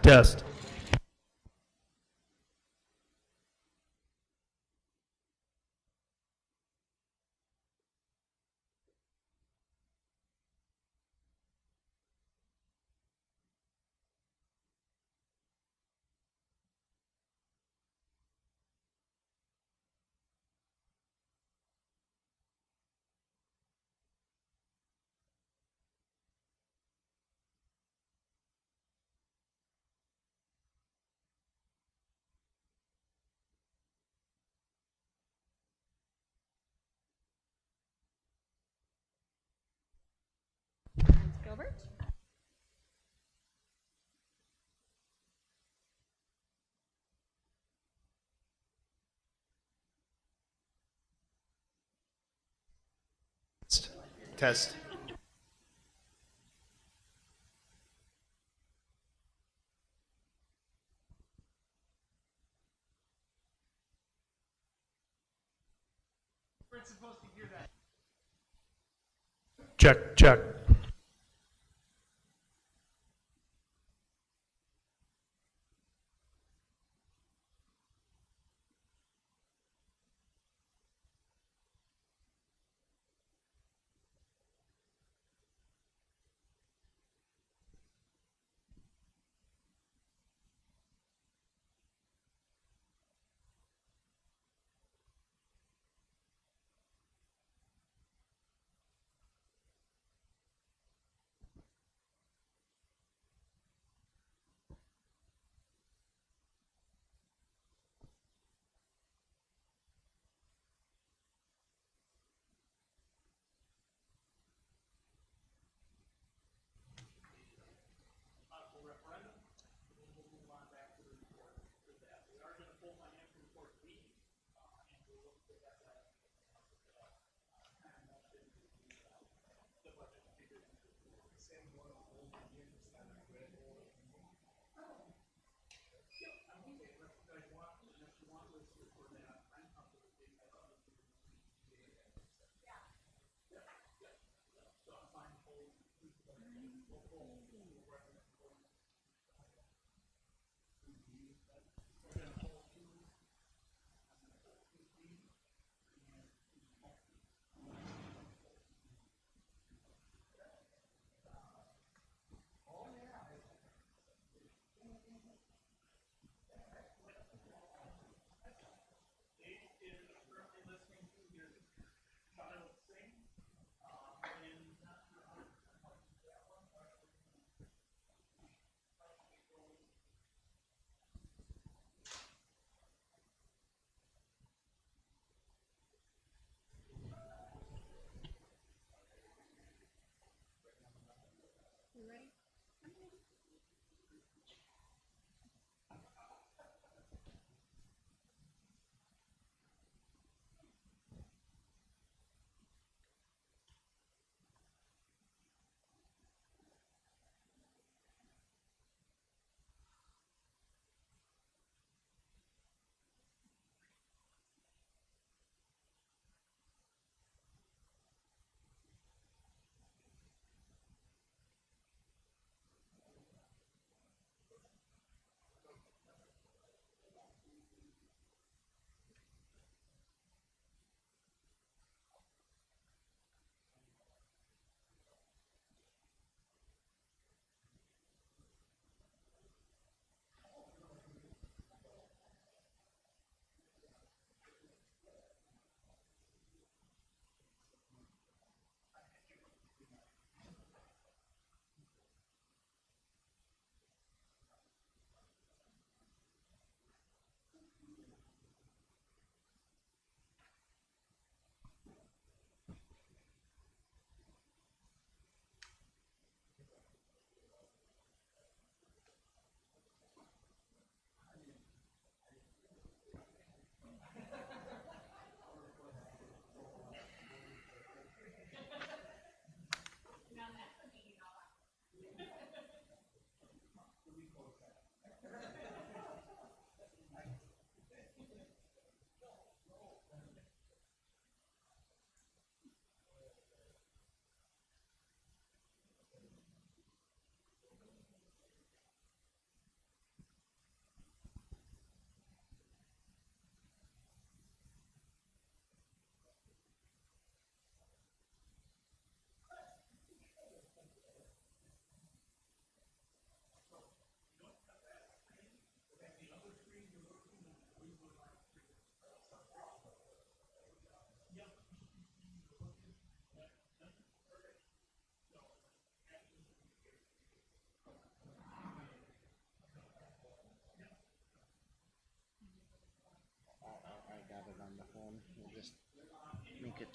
Test. Gilbert? Test. We're supposed to hear that. Check, check.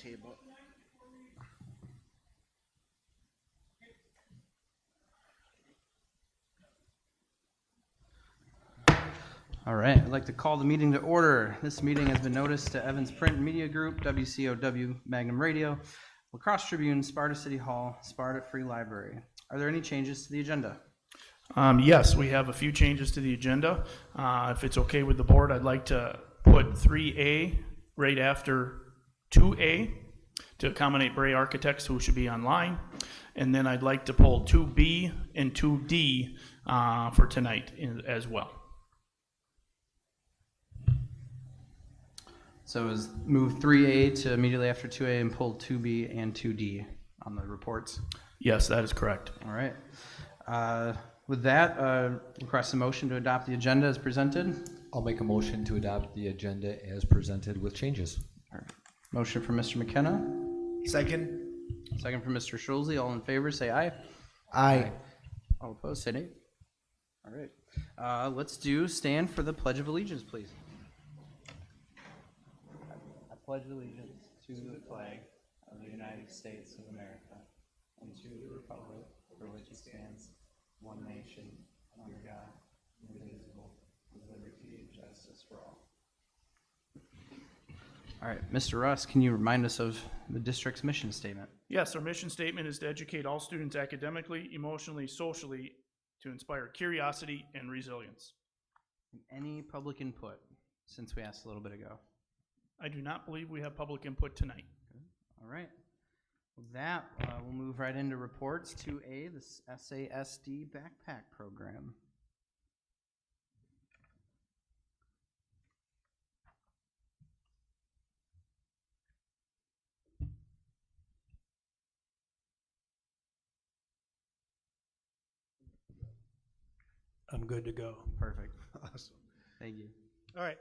table. All right, I'd like to call the meeting to order. This meeting has been noticed to Evans Print Media Group, WCOW Magnum Radio, La Crosse Tribune, Sparta City Hall, Sparta Free Library. Are there any changes to the agenda? Yes, we have a few changes to the agenda. If it's okay with the board, I'd like to put 3A right after 2A to accommodate Bray Architects who should be online. And then I'd like to pull 2B and 2D for tonight as well. So is move 3A to immediately after 2A and pull 2B and 2D on the reports? Yes, that is correct. All right. With that, request a motion to adopt the agenda as presented. I'll make a motion to adopt the agenda as presented with changes. All right. Motion from Mr. McKenna. Second. Second from Mr. Schulze. All in favor, say aye. Aye. All opposed, say nay. All right. Let's stand for the Pledge of Allegiance, please. I pledge allegiance to the flag of the United States of America and to the republic for which it stands, one nation, under God, indivisible, with liberty and justice for all. All right, Mr. Russ, can you remind us of the district's mission statement? Yes, our mission statement is to educate all students academically, emotionally, socially, to inspire curiosity and resilience. Any public input, since we asked a little bit ago? I do not believe we have public input tonight. All right. With that, we'll move right into reports. 2A, the SASD backpack program. I'm good to go. Perfect. Awesome. Thank you. All right.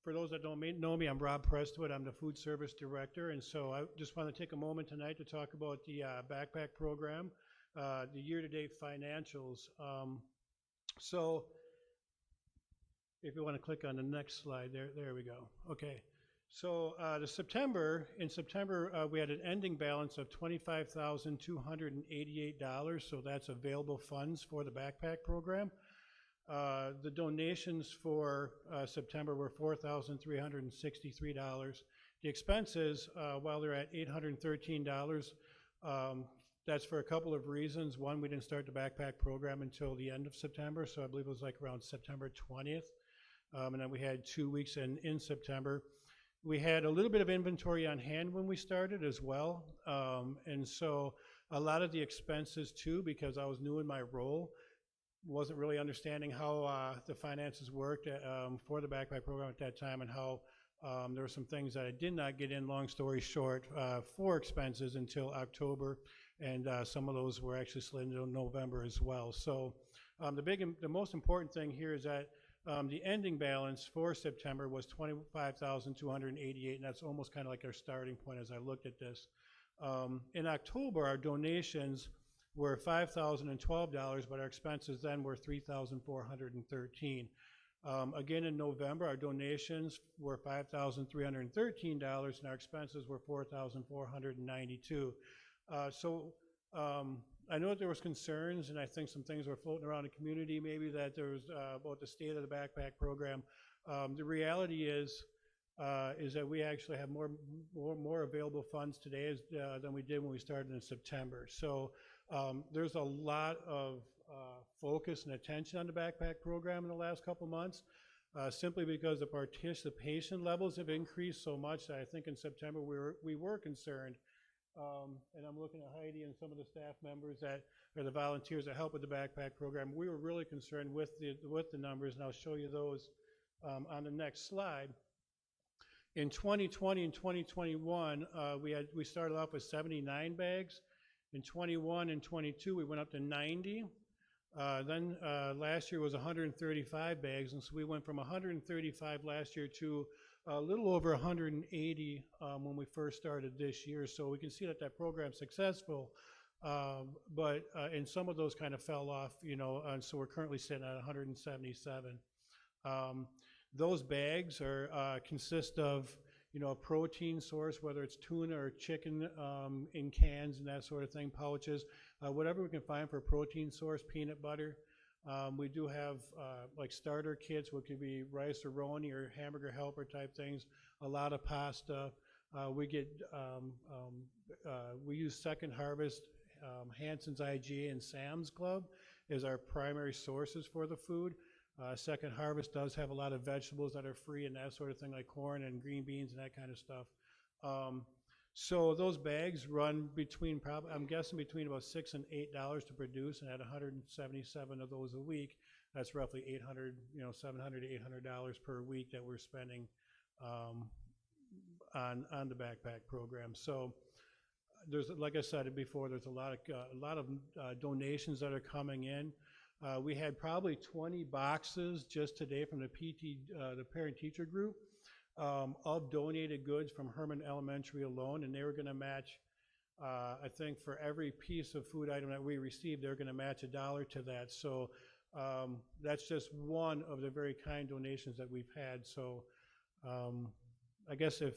For those that don't know me, I'm Rob Prestwood. I'm the food service director, and so I just want to take a moment tonight to talk about the backpack program, the year-to-date financials. So if you want to click on the next slide, there we go. Okay. So in September, we had an ending balance of $25,288. So that's available funds for the backpack program. The donations for September were $4,363. The expenses, while they're at $813, that's for a couple of reasons. One, we didn't start the backpack program until the end of September, so I believe it was like around September 20th. And then we had 2 weeks in September. We had a little bit of inventory on hand when we started as well. And so a lot of the expenses too, because I was new in my role, wasn't really understanding how the finances worked for the backpack program at that time, and how there were some things that I did not get in, long story short, for expenses until October, and some of those were actually slid into November as well. So the most important thing here is that the ending balance for September was $25,288, and that's almost kind of like our starting point as I looked at this. In October, our donations were $5,012, but our expenses then were $3,413. Again, in November, our donations were $5,313, and our expenses were $4,492. So I know that there was concerns, and I think some things were floating around the community, maybe that there was about the state of the backpack program. The reality is that we actually have more available funds today than we did when we started in September. So there's a lot of focus and attention on the backpack program in the last couple months, simply because the participation levels have increased so much that I think in September we were concerned. And I'm looking at Heidi and some of the staff members that are the volunteers that help with the backpack program. We were really concerned with the numbers, and I'll show you those on the next slide. In 2020 and 2021, we started off with 79 bags. In 21 and 22, we went up to 90. Then last year was 135 bags, and so we went from 135 last year to a little over 180 when we first started this year. So we can see that program's successful, but and some of those kind of fell off, and so we're currently sitting at 177. Those bags consist of you know, a protein source, whether it's tuna or chicken in cans and that sort of thing, pouches, whatever we can find for a protein source, peanut butter. We do have like starter kits, what could be rice-a-roni or hamburger helper type things, a lot of pasta. We use Second Harvest, Hanson's IG, and Sam's Club as our primary sources for the food. Second Harvest does have a lot of vegetables that are free and that sort of thing, like corn and green beans and that kind of stuff. So those bags run between, I'm guessing between about $6 and $8 to produce, and at 177 of those a week, that's roughly $800, you know, $700 to $800 per week that we're spending on the backpack program. So there's, like I said before, there's a lot of donations that are coming in. We had probably 20 boxes just today from the the parent-teacher group of donated goods from Herman Elementary alone, and they were going to match, I think for every piece of food item that we received, they're going to match $1 to that. So that's just one of the very kind donations that we've had. So I guess if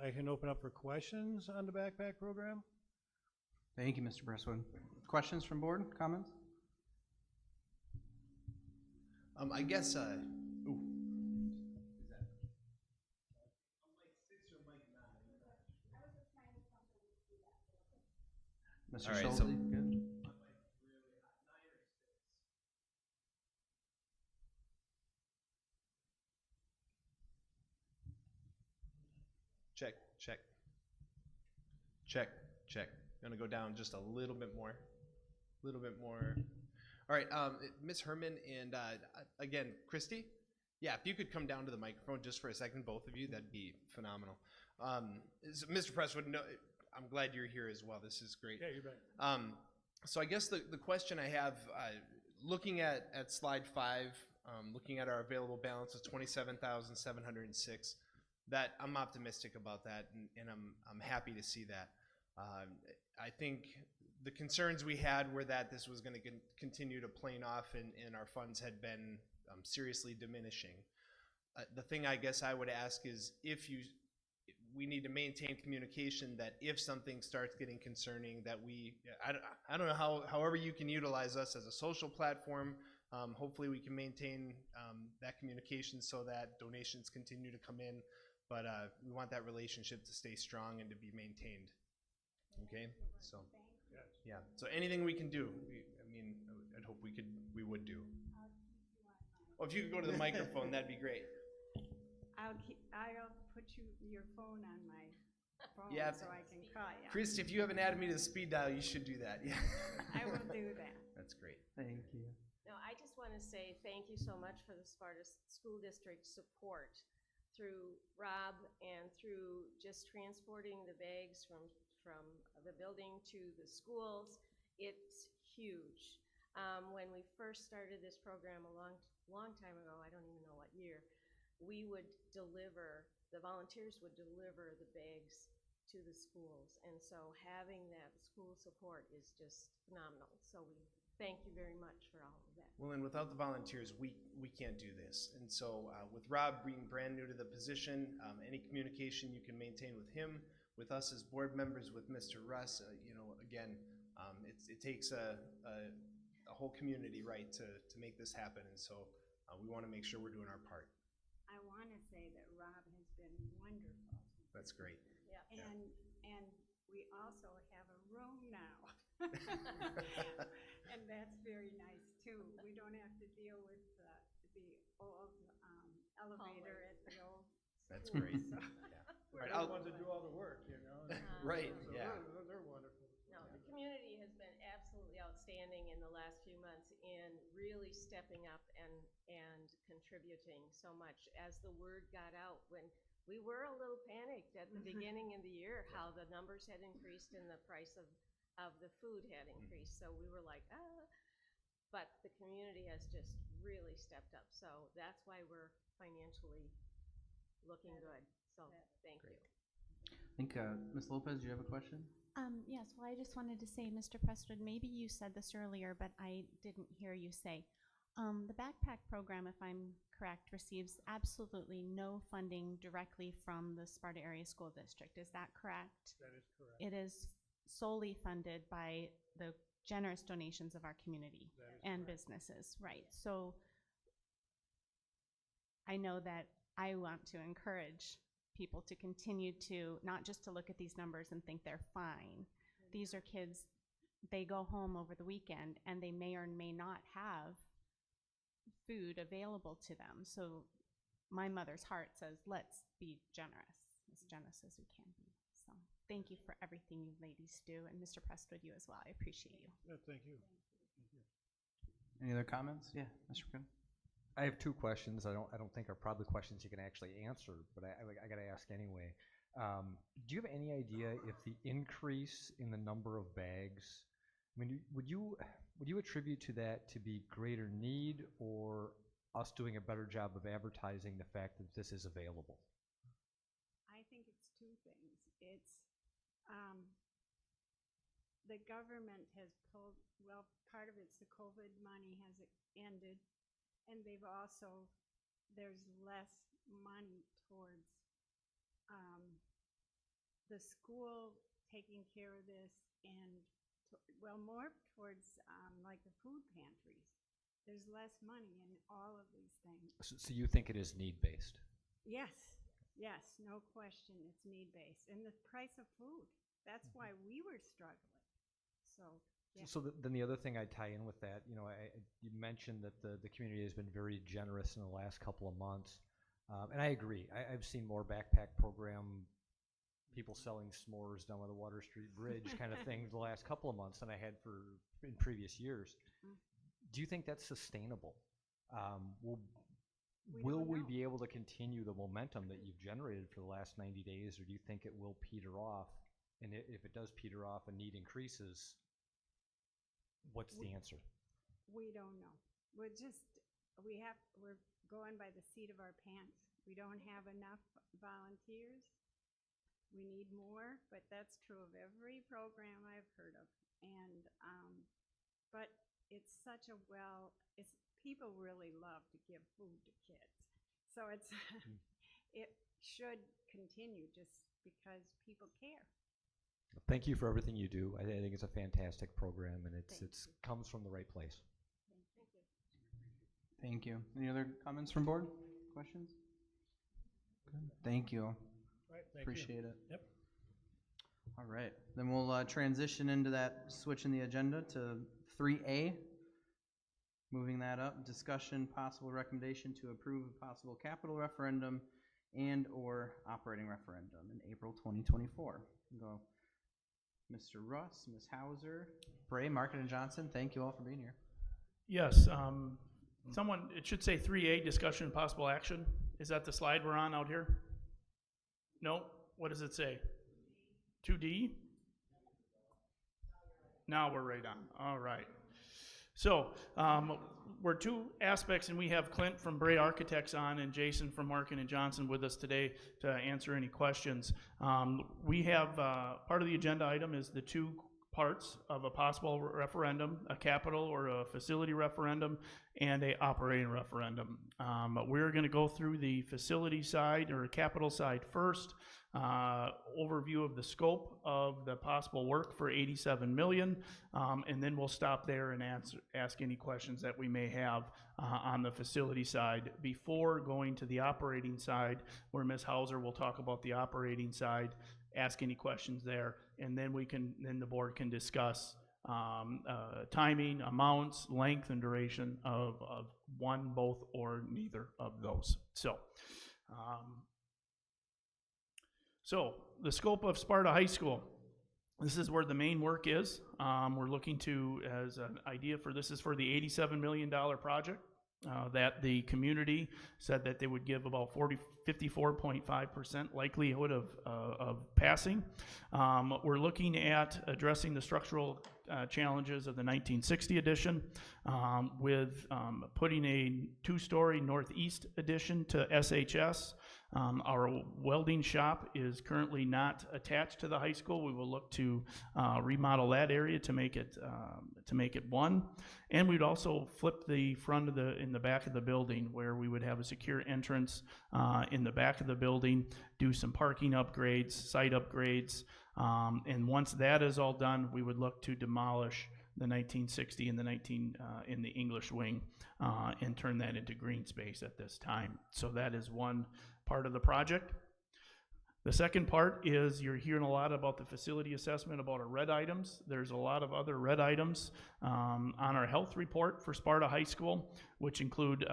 I can open up for questions on the backpack program. Thank you, Mr. Presswood. Questions from board, comments? I guess, Mr. All right, Schulte, so- good. check, check. Check, check. Gonna go down just a little bit more. A little bit more. All right, Ms. Herman and again, Christy, yeah, if you could come down to the microphone just for a second, both of you, that'd be phenomenal. Mr. Presswood, no, I'm glad you're here as well. This is great. Yeah, you bet. So I guess the question I have, looking at slide 5, looking at our available balance of $27,706, that I'm optimistic about that, and I'm happy to see that. I think the concerns we had were that this was going to continue to plane off, and our funds had been seriously diminishing. The thing I guess I would ask is we need to maintain communication, that if something starts getting concerning, that I don't know however you can utilize us as a social platform. Hopefully we can maintain that communication so that donations continue to come in, but we want that relationship to stay strong and to be maintained. Okay, so yeah. So anything we can do, I'd hope we would do. Oh, if you could go to the microphone, that'd be great. I'll put your phone on my phone Yeah. so I can call you. Christy, if you haven't added me to the speed dial, you should do that. Yeah. I will do that. That's great. Thank you. No, I just want to say thank you so much for the Sparta School District support through Rob and through just transporting the bags from the building to the schools. It's huge. When we first started this program a long time ago, I don't even know what year, the volunteers would deliver the bags to the schools. And so having that school support is just phenomenal. So we thank you very much for all of that. Well, and without the volunteers, we can't do this. And so with Rob being brand new to the position, any communication you can maintain with him, with us as board members, with Mr. Russ, again, it takes a whole community, right, to make this happen. And so we want to make sure we're doing our part. I want to say that Rob has been wonderful. That's great. Yeah. And we also have a room now. And that's very nice too. We don't have to deal with the old elevator at the old That's school, great. so. Yeah. We're Right, the ones that do all the work, you know? Right, So yeah. They're wonderful. No, the community has been absolutely outstanding in the last few months in really stepping up and contributing so much. As the word got out, when we were a little panicked at the beginning of the year, how the numbers had increased and the price of the food had increased. So we were like, but the community has just really stepped up. So that's why we're financially looking good. So thank you. I think, Ms. Lopez, do you have a question? Yes, well, I just wanted to say, Mr. Prestwood, maybe you said this earlier, but I didn't hear you say. The backpack program, if I'm correct, receives absolutely no funding directly from the Sparta Area School District. Is that correct? That is correct. It is solely funded by the generous donations of our community That is and correct. businesses, right? So I know that I want to encourage people to continue to, not just to look at these numbers and think they're fine. These are kids, they go home over the weekend and they may or may not have food available to them. So my mother's heart says, let's be generous as we can be. So thank you for everything you ladies do, and Mr. Prestwood, you as well. I appreciate you. Yeah, thank you. Any other comments? Yeah, Mr. Good. I have two questions. I don't think are probably questions you can actually answer, but I gotta ask anyway. Do you have any idea if the increase in the number of bags, I mean, would you attribute to that to be greater need, or us doing a better job of advertising the fact that this is available? I think it's two things. It's, the government has pulled, well, part of it's the COVID money has ended, and they've also, there's less money towards the school taking care of this, and, well, more towards like the food pantries. There's less money in all of these things. So you think it is need-based? Yes, yes, no question, it's need-based. And the price of food, that's why we were struggling. So, yeah. So then the other thing I'd tie in with that, you know, you mentioned that the community has been very generous in the last couple of months. And I agree. I've seen more backpack program, people selling s'mores down by the Water Street Bridge kind of thing the last couple of months than I had in previous years. Do you think that's sustainable? Will we be able to continue the momentum that you've generated for the last 90 days, or do you think it will peter off? And if it does peter off and need increases, what's the answer? We don't know. We're going by the seat of our pants. We don't have enough volunteers. We need more, but that's true of every program I've heard of. And, but it's such a people really love to give food to kids. So it's, it should continue just because people care. Thank you for everything you do. I think it's a fantastic program, and it's comes from the right place. Thank you. Thank you. Any other comments from board? Questions? Good. Thank you. Right, thank you. Appreciate it. Yep. All right, then we'll transition into that switch in the agenda to 3A. Moving that up, discussion, possible recommendation to approve a possible capital referendum and or operating referendum in April 2024. Go Mr. Russ, Ms. Hauser, Bray, Market, and Johnson, thank you all for being here. Yes, it should say 3A, discussion and possible action. Is that the slide we're on out here? No? What does it say? 2D? Now we're right on. All right. So we're two aspects, and we have Clint from Bray Architects on and Jason from Markin and Johnson with us today to answer any questions. We have part of the agenda item is the two parts of a possible referendum, a capital or a facility referendum, and a operating referendum. We're going to go through the facility side or capital side first, overview of the scope of the possible work for $87 million, and then we'll stop there and ask any questions that we may have on the facility side before going to the operating side, where Ms. Hauser will talk about the operating side, ask any questions there, and then the board can discuss timing, amounts, length, and duration of one, both, or neither of those. So the scope of Sparta High School. This is where the main work is. We're looking to, as an idea for this, is for the $87 million project that the community said that they would give about 54.5% likelihood of passing. We're looking at addressing the structural challenges of the 1960 addition with putting a two-story northeast addition to SHS, Our welding shop is currently not attached to the high school. We will look to remodel that area to make it one. And we'd also flip the front of in the back of the building, where we would have a secure entrance in the back of the building, do some parking upgrades, site upgrades, and once that is all done, we would look to demolish the 1960 and in the English wing and turn that into green space at this time. So that is one part of the project. The second part is you're hearing a lot about the facility assessment, about our red items. There's a lot of other red items on our health report for Sparta High School, which include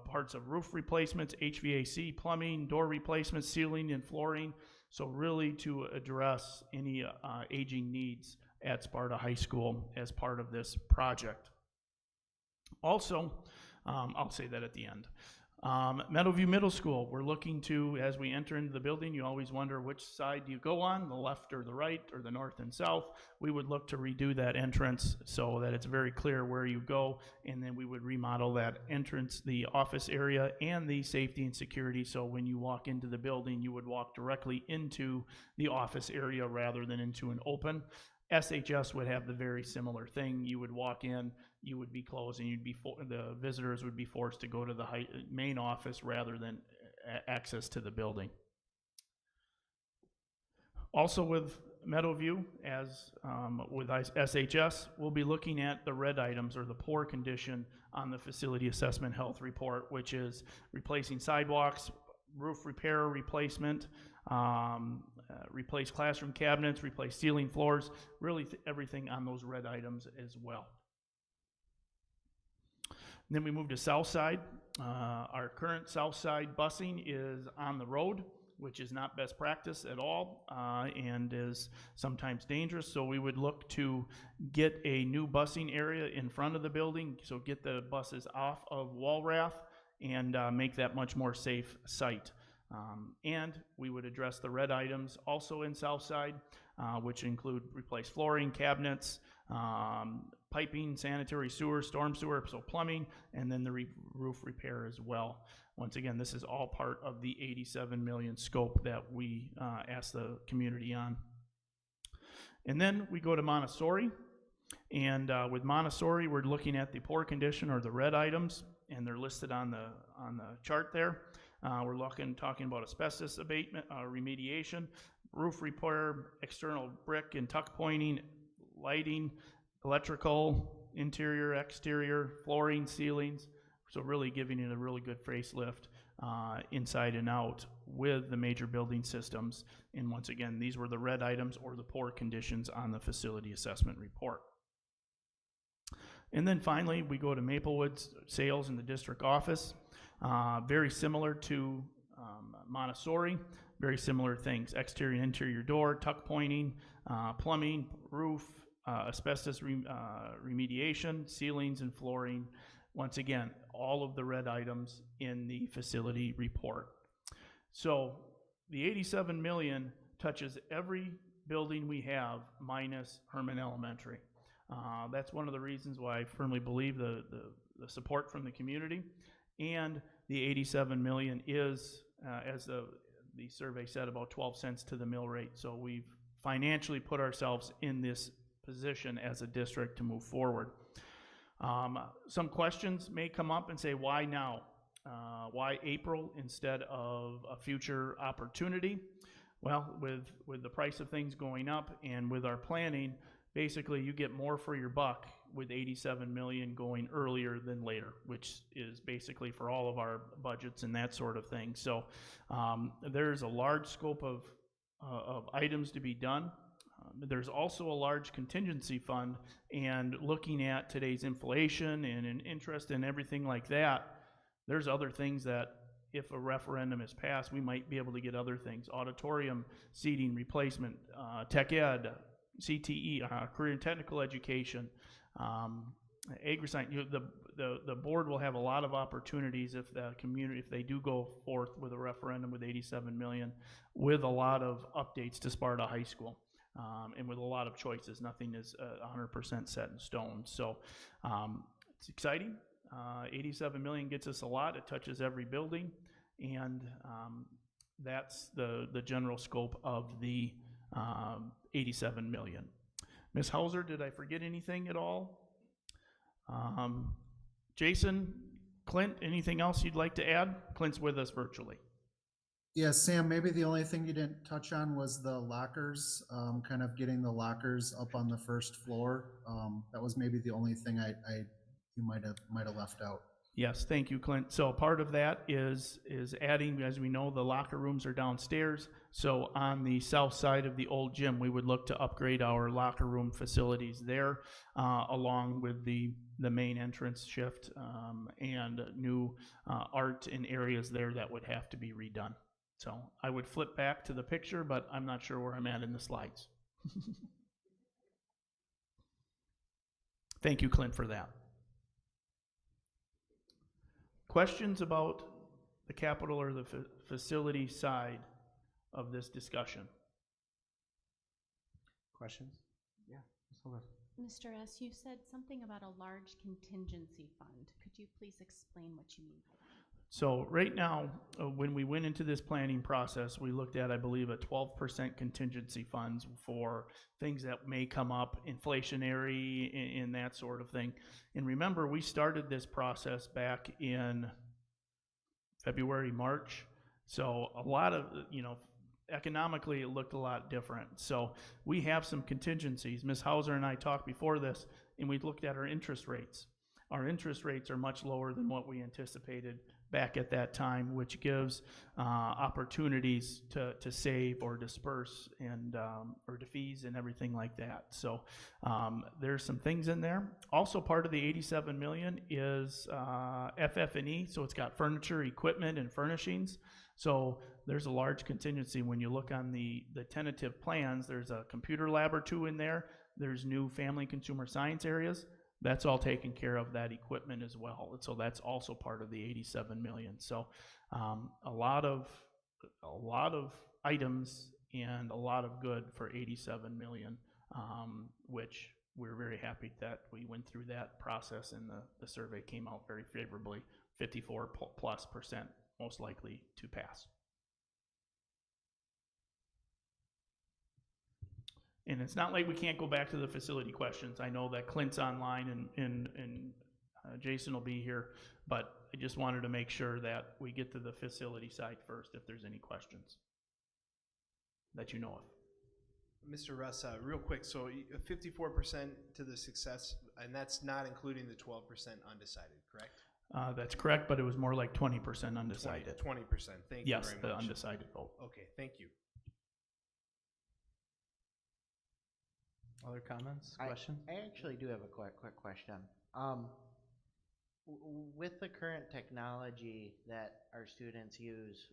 parts of roof replacements, HVAC, plumbing, door replacements, ceiling and flooring. So really to address any aging needs at Sparta High School as part of this project. Also, I'll say that at the end. Meadowview Middle School, we're looking to, as we enter into the building, you always wonder which side do you go on, the left or the right, or the north and south. We would look to redo that entrance so that it's very clear where you go, and then we would remodel that entrance, the office area, and the safety and security, so when you walk into the building, you would walk directly into the office area rather than into an open. SHS would have the very similar thing. You would walk in, you would be closed, and the visitors would be forced to go to the main office rather than access to the building. Also with Meadowview, as with SHS, we'll be looking at the red items or the poor condition on the facility assessment health report, which is replacing sidewalks, roof repair or replacement, replace classroom cabinets, replace ceiling floors, really everything on those red items as well. And then we move to South Side. Our current South Side busing is on the road, which is not best practice at all, and is sometimes dangerous. So we would look to get a new busing area in front of the building, so get the buses off of Walrath and make that much more safe site. And we would address the red items also in Southside, which include replace flooring, cabinets, piping, sanitary sewer, storm sewer, so plumbing, and then the roof repair as well. Once again, this is all part of the $87 million scope that we asked the community on. And then we go to Montessori, and with Montessori, we're looking at the poor condition or the red items, and they're listed on the chart there. We're talking about asbestos abatement, remediation, roof repair, external brick and tuck pointing, lighting, electrical, interior, exterior, flooring, ceilings. So really giving it a really good facelift inside and out with the major building systems. And once again, these were the red items or the poor conditions on the facility assessment report. And then finally, we go to Maplewood's sales in the district office. Very similar to Montessori, very similar things: exterior and interior door, tuck pointing, plumbing, roof, asbestos remediation, ceilings and flooring. Once again, all of the red items in the facility report. So the $87 million touches every building we have minus Herman Elementary. That's one of the reasons why I firmly believe the support from the community. And the $87 million is, as the survey said, about 12 cents to the mill rate. So we've financially put ourselves in this position as a district to move forward. Some questions may come up and say, why now? Why April instead of a future opportunity? Well, with the price of things going up and with our planning, basically you get more for your buck with $87 million going earlier than later, which is basically for all of our budgets and that sort of thing. So there's a large scope of items to be done. There's also a large contingency fund, and looking at today's inflation and interest and everything like that, there's other things that if a referendum is passed, we might be able to get other things: auditorium, seating replacement, tech ed, CTE, career and technical education, agri-science. The board will have a lot of opportunities if the community, if they do go forth with a referendum with $87 million, with a lot of updates to Sparta High School, and with a lot of choices. Nothing is 100% set in stone. So it's exciting. $87 million gets us a lot. It touches every building, and That's the general scope of the 87 million. Ms. Hauser, did I forget anything at all? Jason, Clint, anything else you'd like to add? Clint's with us virtually. Yeah, Sam, maybe the only thing you didn't touch on was the lockers, kind of getting the lockers up on the first floor. That was maybe the only thing you might have left out. Yes, thank you, Clint. So part of that is adding, as we know, the locker rooms are downstairs. So on the south side of the old gym, we would look to upgrade our locker room facilities there, along with the main entrance shift and new art in areas there that would have to be redone. So I would flip back to the picture, but I'm not sure where I'm at in the slides. Thank you, Clint, for that. Questions about the capital or the facility side of this discussion? Questions? Yeah. Ms. Holder. Mr. S., you said something about a large contingency fund. Could you please explain what you mean by that? So right now, when we went into this planning process, we looked at, I believe, a 12% contingency funds for things that may come up, inflationary and that sort of thing. And remember, we started this process back in February, March. So a lot of, economically it looked a lot different. So we have some contingencies. Ms. Hauser and I talked before this, and we looked at our interest rates. Our interest rates are much lower than what we anticipated back at that time, which gives opportunities to save or disperse and or defease and everything like that. So there's some things in there. Also, part of the 87 million is FF&E, so it's got furniture, equipment, and furnishings. So there's a large contingency. When you look on the tentative plans, there's a computer lab or two in there. There's new family consumer science areas. That's all taken care of, that equipment as well. And so that's also part of the 87 million. So a lot of items and a lot of good for 87 million, which we're very happy that we went through that process and the survey came out very favorably, 54+% most likely to pass. And it's not like we can't go back to the facility questions. I know that Clint's online and Jason will be here, but I just wanted to make sure that we get to the facility side first if there's any questions that you know of. Mr. Russ, real quick, so 54% to the success, and that's not including the 12% undecided, correct? That's correct, but it was more like 20% undecided. 20%, thank you very much. Yes, the undecided vote. Okay, thank you. Other comments, questions? I actually do have a quick question. With the current technology that our students use,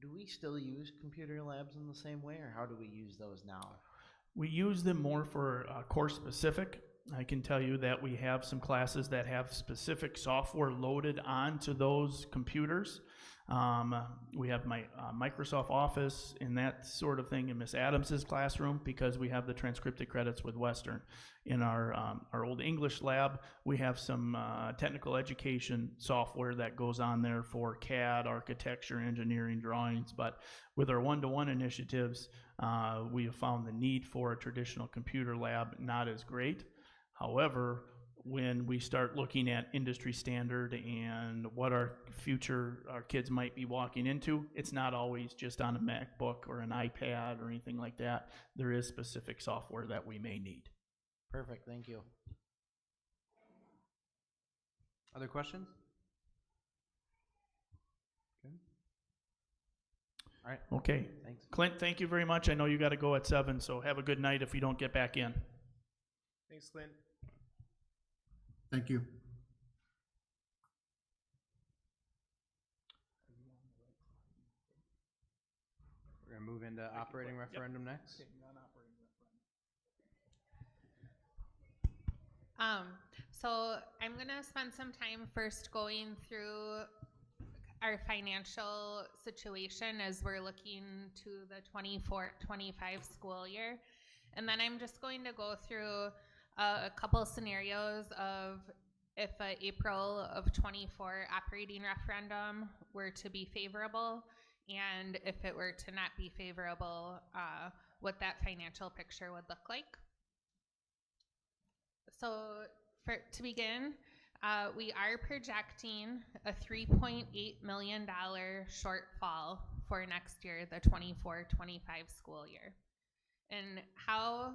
do we still use computer labs in the same way, or how do we use those now? We use them more for course specific. I can tell you that we have some classes that have specific software loaded onto those computers. We have my Microsoft Office and that sort of thing in Miss Adams's classroom because we have the transcripted credits with Western. In our old English lab, we have some technical education software that goes on there for CAD, architecture, engineering, drawings. But with our one-to-one initiatives, we have found the need for a traditional computer lab not as great. However, when we start looking at industry standard and what our kids might be walking into, it's not always just on a MacBook or an iPad or anything like that. There is specific software that we may need. Perfect, thank you. Other questions? Okay. All right. Okay. Thanks. Clint, thank you very much. I know you got to go at 7, so have a good night if we don't get back in. Thanks, Clint. Thank you. We're going to move into operating referendum next. So I'm going to spend some time first going through our financial situation as we're looking to the 24-25 school year. And then I'm just going to go through a couple scenarios of if a April of 24 operating referendum were to be favorable and if it were to not be favorable, what that financial picture would look like. So to begin, we are projecting a $3.8 million shortfall for next year, the 24-25 school year. And how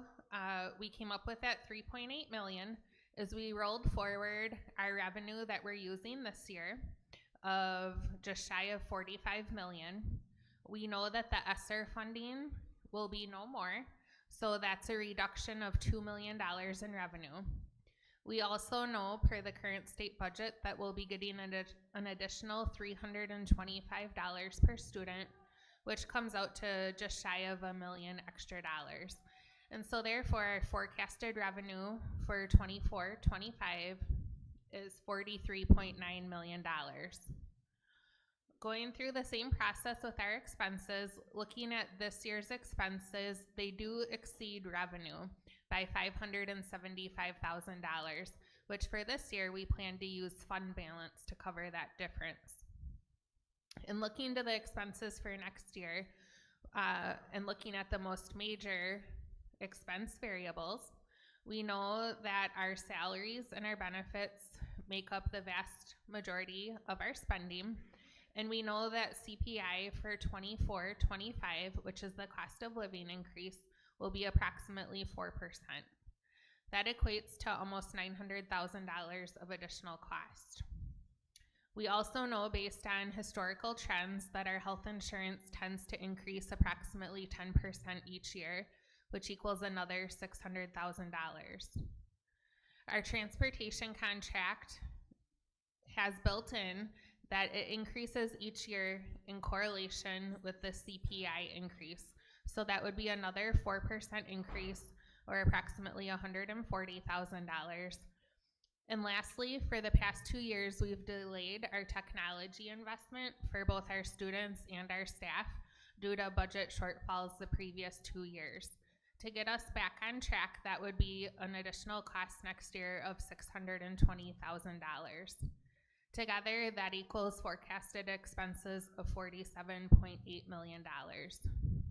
we came up with that $3.8 million is we rolled forward our revenue that we're using this year of just shy of $45 million. We know that the ESSER funding will be no more, so that's a reduction of $2 million in revenue. We also know, per the current state budget, that we'll be getting an additional $325 per student, which comes out to just shy of $1 million extra dollars. And so therefore, our forecasted revenue for 24-25 is $43.9 million. Going through the same process with our expenses, looking at this year's expenses, they do exceed revenue by $575,000, which for this year we plan to use fund balance to cover that difference. And looking to the expenses for next year, and looking at the most major expense variables, we know that our salaries and our benefits make up the vast majority of our spending. And we know that CPI for 24-25, which is the cost of living increase, will be approximately 4%. That equates to almost $900,000 of additional cost. We also know, based on historical trends, that our health insurance tends to increase approximately 10% each year, which equals another $600,000. Our transportation contract has built in that it increases each year in correlation with the CPI increase. So that would be another 4% increase, or approximately $140,000. And lastly, for the past 2 years, we've delayed our technology investment for both our students and our staff due to budget shortfalls the previous 2 years. To get us back on track, that would be an additional cost next year of $620,000. Together, that equals forecasted expenses of $47.8 million.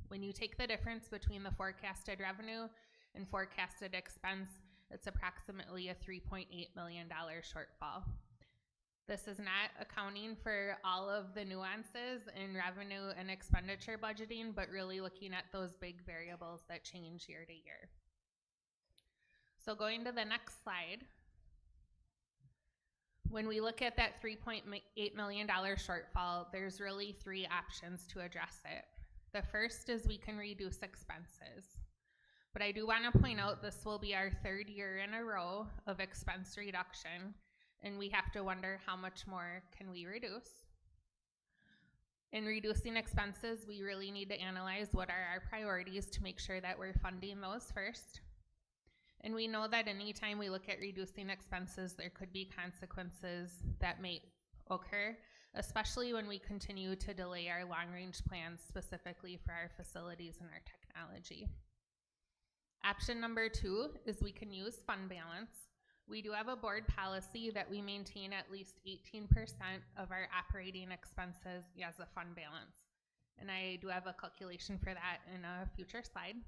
When you take the difference between the forecasted revenue and forecasted expense, it's approximately a $3.8 million shortfall. This is not accounting for all of the nuances in revenue and expenditure budgeting, but really looking at those big variables that change year to year. So going to the next slide, when we look at that $3.8 million shortfall, there's really 3 options to address it. The first is we can reduce expenses. But I do want to point out this will be our 3rd year in a row of expense reduction, and we have to wonder how much more can we reduce. In reducing expenses, we really need to analyze what are our priorities to make sure that we're funding those first. And we know that anytime we look at reducing expenses, there could be consequences that may occur, especially when we continue to delay our long-range plans, specifically for our facilities and our technology. Option number 2 is we can use fund balance. We do have a board policy that we maintain at least 18% of our operating expenses as a fund balance. And I do have a calculation for that in a future slide.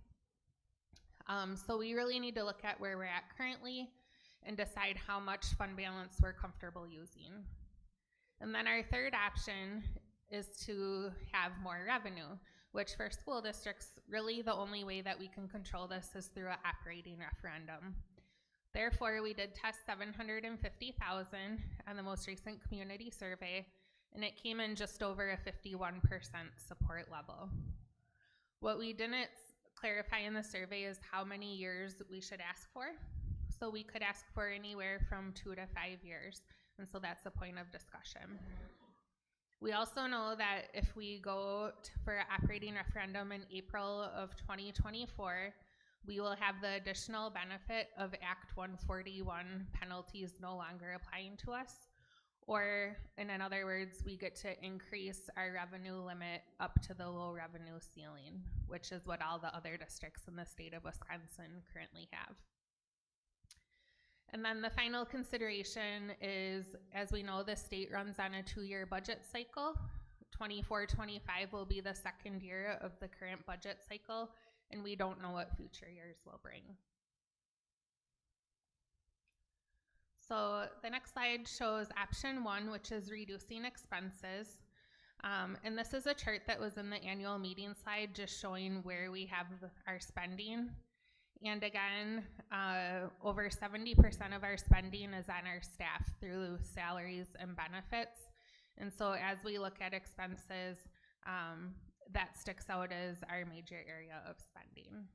So we really need to look at where we're at currently and decide how much fund balance we're comfortable using. And then our 3rd option is to have more revenue, which for school districts, really the only way that we can control this is through an operating referendum. Therefore, we did test $750,000 on the most recent community survey, and it came in just over a 51% support level. What we didn't clarify in the survey is how many years we should ask for. So we could ask for anywhere from 2 to 5 years, and so that's a point of discussion. We also know that if we go for an operating referendum in April of 2024, we will have the additional benefit of Act 141 penalties no longer applying to us, or in other words, we get to increase our revenue limit up to the low revenue ceiling, which is what all the other districts in the state of Wisconsin currently have. And then the final consideration is, as we know, the state runs on a 2-year budget cycle. 24-25 will be the second year of the current budget cycle, and we don't know what future years will bring. So the next slide shows option 1, which is reducing expenses. And this is a chart that was in the annual meeting slide, just showing where we have our spending. And again, over 70% of our spending is on our staff through salaries and benefits. And so as we look at expenses, that sticks out as our major area of spending.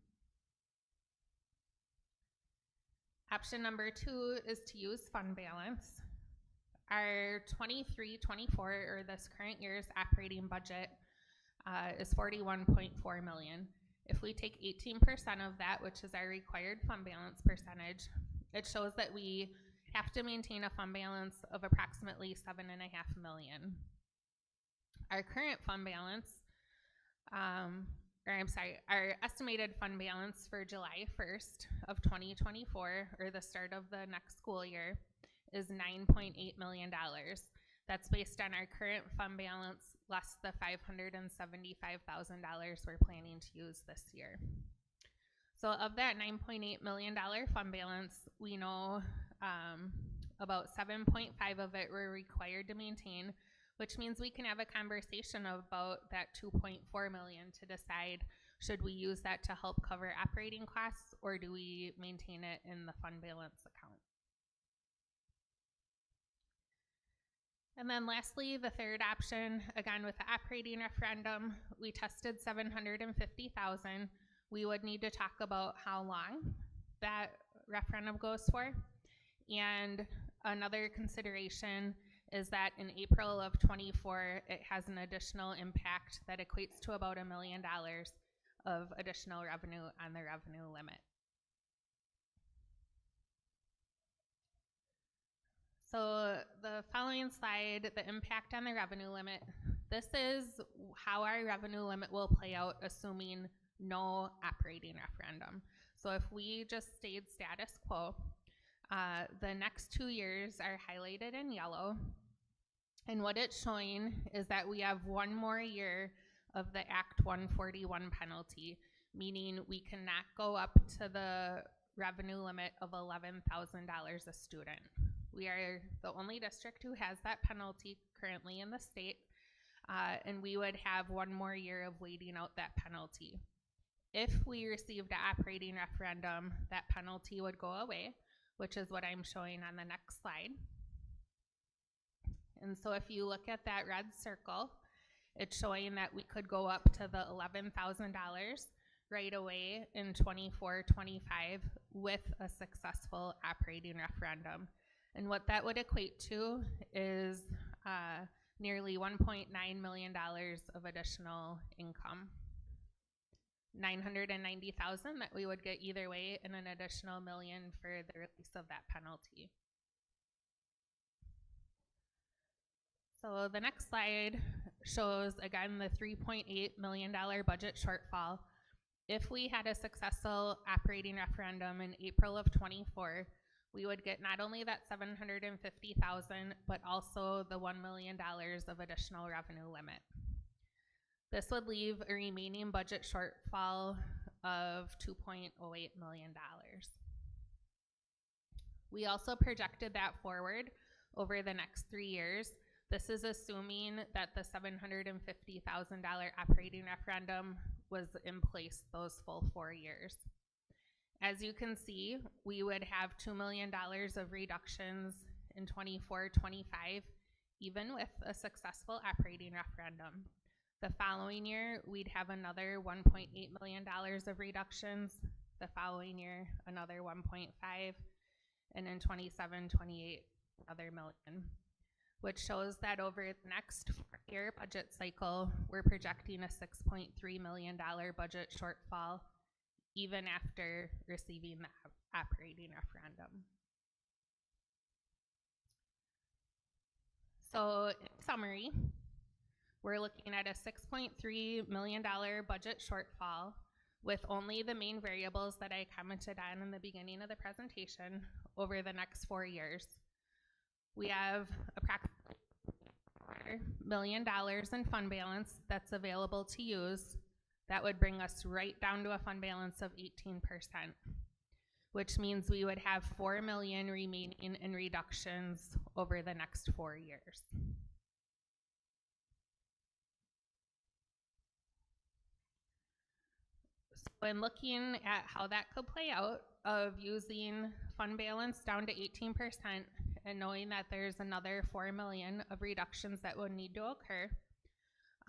Option number 2 is to use fund balance. Our 23-24, or this current year's operating budget, is $41.4 million. If we take 18% of that, which is our required fund balance percentage, it shows that we have to maintain a fund balance of approximately $7.5 million. Our current fund balance, our estimated fund balance for July 1st of 2024, or the start of the next school year, is $9.8 million. That's based on our current fund balance less the $575,000 we're planning to use this year. So of that $9.8 million fund balance, we know about 7.5 of it we're required to maintain, which means we can have a conversation about that 2.4 million to decide, should we use that to help cover operating costs, or do we maintain it in the fund balance account? And then lastly, the third option, again with the operating referendum, we tested 750,000. We would need to talk about how long that referendum goes for. And another consideration is that in April of 24, it has an additional impact that equates to about $1 million of additional revenue on the revenue limit. So the following slide, the impact on the revenue limit, this is how our revenue limit will play out assuming no operating referendum. So if we just stayed status quo, the next 2 years are highlighted in yellow. And what it's showing is that we have 1 more year of the Act 141 penalty, meaning we cannot go up to the revenue limit of $11,000 a student. We are the only district who has that penalty currently in the state, and we would have 1 more year of waiting out that penalty. If we received an operating referendum, that penalty would go away, which is what I'm showing on the next slide. And so if you look at that red circle, it's showing that we could go up to the $11,000 right away in 24-25 with a successful operating referendum. And what that would equate to is nearly $1.9 million of additional income. $990,000 that we would get either way, and an additional $1 million for the release of that penalty. So the next slide shows, again, the $3.8 million budget shortfall. If we had a successful operating referendum in April of 24, we would get not only that $750,000, but also the $1 million of additional revenue limit. This would leave a remaining budget shortfall of $2.08 million. We also projected that forward over the next 3 years. This is assuming that the $750,000 operating referendum was in place those full 4 years. As you can see, we would have $2 million of reductions in 24-25, even with a successful operating referendum. The following year, we'd have another $1.8 million of reductions. The following year, another 1.5, and in 27-28, another $1 million, which shows that over the next 4-year budget cycle, we're projecting a $6.3 million budget shortfall, even after receiving the operating referendum. So in summary, we're looking at a $6.3 million budget shortfall with only the main variables that I commented on in the beginning of the presentation over the next 4 years. We have approximately million in fund balance that's available to use, that would bring us right down to a fund balance of 18%, which means we would have 4 million remaining in reductions over the next 4 years. So in looking at how that could play out of using fund balance down to 18% and knowing that there's another 4 million of reductions that would need to occur,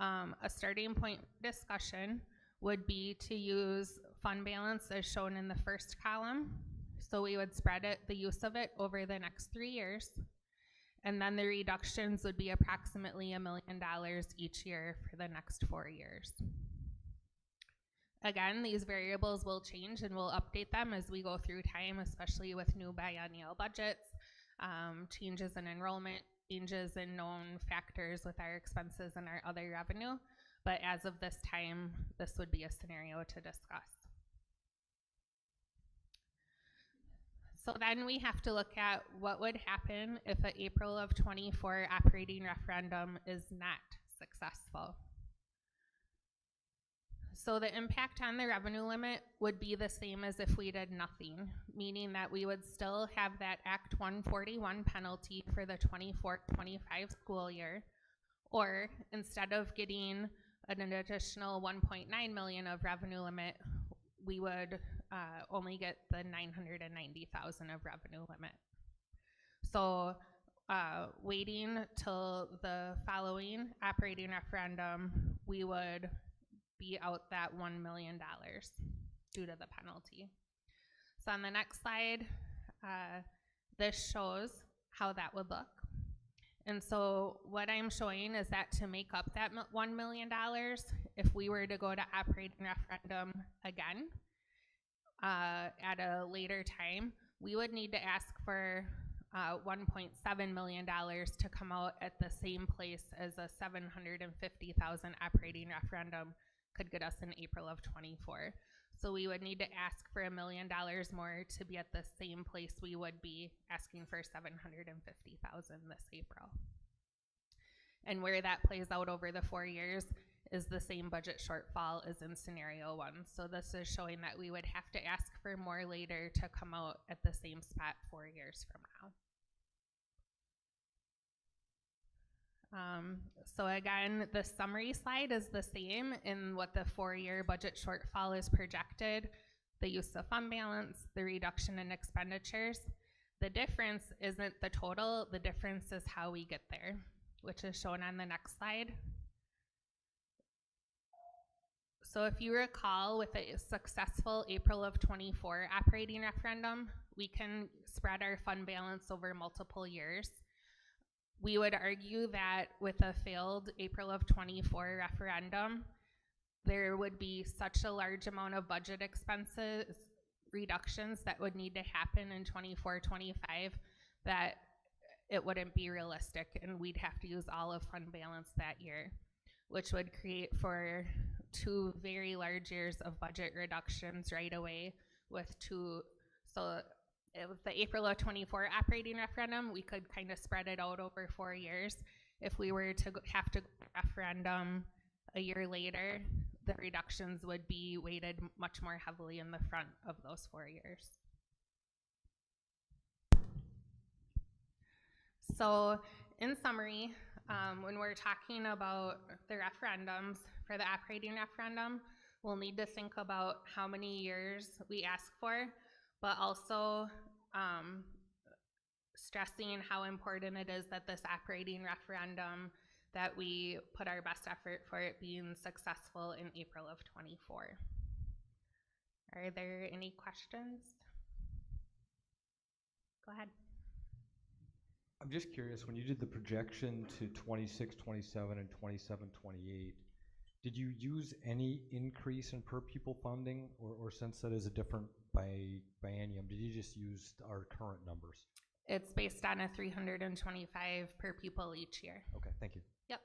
a starting point discussion would be to use fund balance as shown in the first column. So we would spread it, the use of it, over the next 3 years. And then the reductions would be approximately $1 million each year for the next 4 years. Again, these variables will change and we'll update them as we go through time, especially with new biennial budgets, changes in enrollment, changes in known factors with our expenses and our other revenue. But as of this time, this would be a scenario to discuss. So then we have to look at what would happen if an April of 24 operating referendum is not successful. So the impact on the revenue limit would be the same as if we did nothing, meaning that we would still have that Act 141 penalty for the 24-25 school year, or instead of getting an additional 1.9 million of revenue limit, we would only get the 990,000 of revenue limit. So waiting till the following operating referendum, we would be out that $1 million due to the penalty. So on the next slide, this shows how that would look. And so what I'm showing is that to make up that $1 million, if we were to go to operating referendum again at a later time, we would need to ask for $1.7 million to come out at the same place as a 750,000 operating referendum could get us in April of 24. So we would need to ask for $1 million more to be at the same place we would be asking for 750,000 this April. And where that plays out over the 4 years is the same budget shortfall as in scenario 1. So this is showing that we would have to ask for more later to come out at the same spot 4 years from now. So again, the summary slide is the same in what the 4-year budget shortfall is projected, the use of fund balance, the reduction in expenditures. The difference isn't the total, the difference is how we get there, which is shown on the next slide. So if you recall, with a successful April of 24 operating referendum, we can spread our fund balance over multiple years. We would argue that with a failed April of 24 referendum, there would be such a large amount of budget expenses reductions that would need to happen in 24-25 that it wouldn't be realistic, and we'd have to use all of fund balance that year, which would create for 2 very large years of budget reductions right away with 2. So with the April of 24 operating referendum, we could kind of spread it out over 4 years. If we were to have to go to referendum a year later, the reductions would be weighted much more heavily in the front of those 4 years. So in summary, when we're talking about the referendums, for the operating referendum, we'll need to think about how many years we ask for, but also stressing how important it is that this operating referendum, that we put our best effort for it being successful in April of 24. Are there any questions? Go ahead. I'm just curious, when you did the projection to 26, 27, and 27, 28, did you use any increase in per pupil funding, or since that is a different biennium, did you just use our current numbers? It's based on a 325 per pupil each year. Okay, thank you. Yep.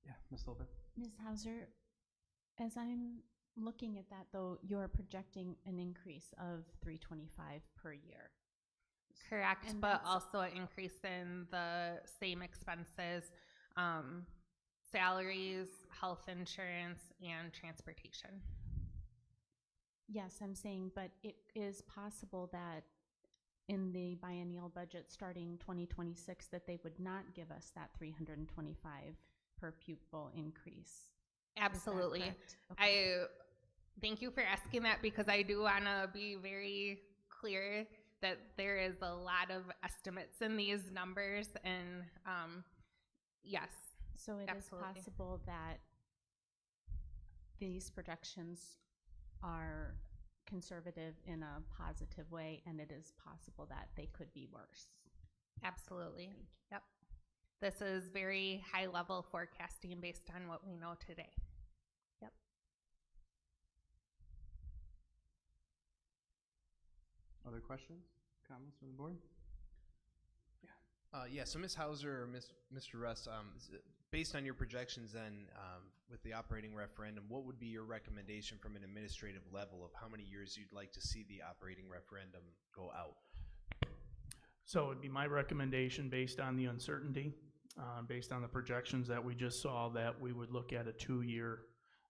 Yeah, Ms. Lopez? Ms. Hauser, as I'm looking at that though, you're projecting an increase of 325 per year. Correct, And but that's- also an increase in the same expenses, salaries, health insurance, and transportation. Yes, I'm saying, but it is possible that in the biennial budget starting 2026, that they would not give us that 325 per pupil increase. Is that Absolutely. correct? Okay. I thank you for asking that because I do want to be very clear that there is a lot of estimates in these numbers, and yes, So it is absolutely. possible that these projections are conservative in a positive way, and it is possible that they could be worse. Absolutely. Yep. This is very high level forecasting based on what we know today. Yep. Other questions, comments from the board? Yeah, so Ms. Hauser or Mr. Russ, based on your projections then, with the operating referendum, what would be your recommendation from an administrative level of how many years you'd like to see the operating referendum go out? So it'd be my recommendation, based on the uncertainty, based on the projections that we just saw, that we would look at a 2-year,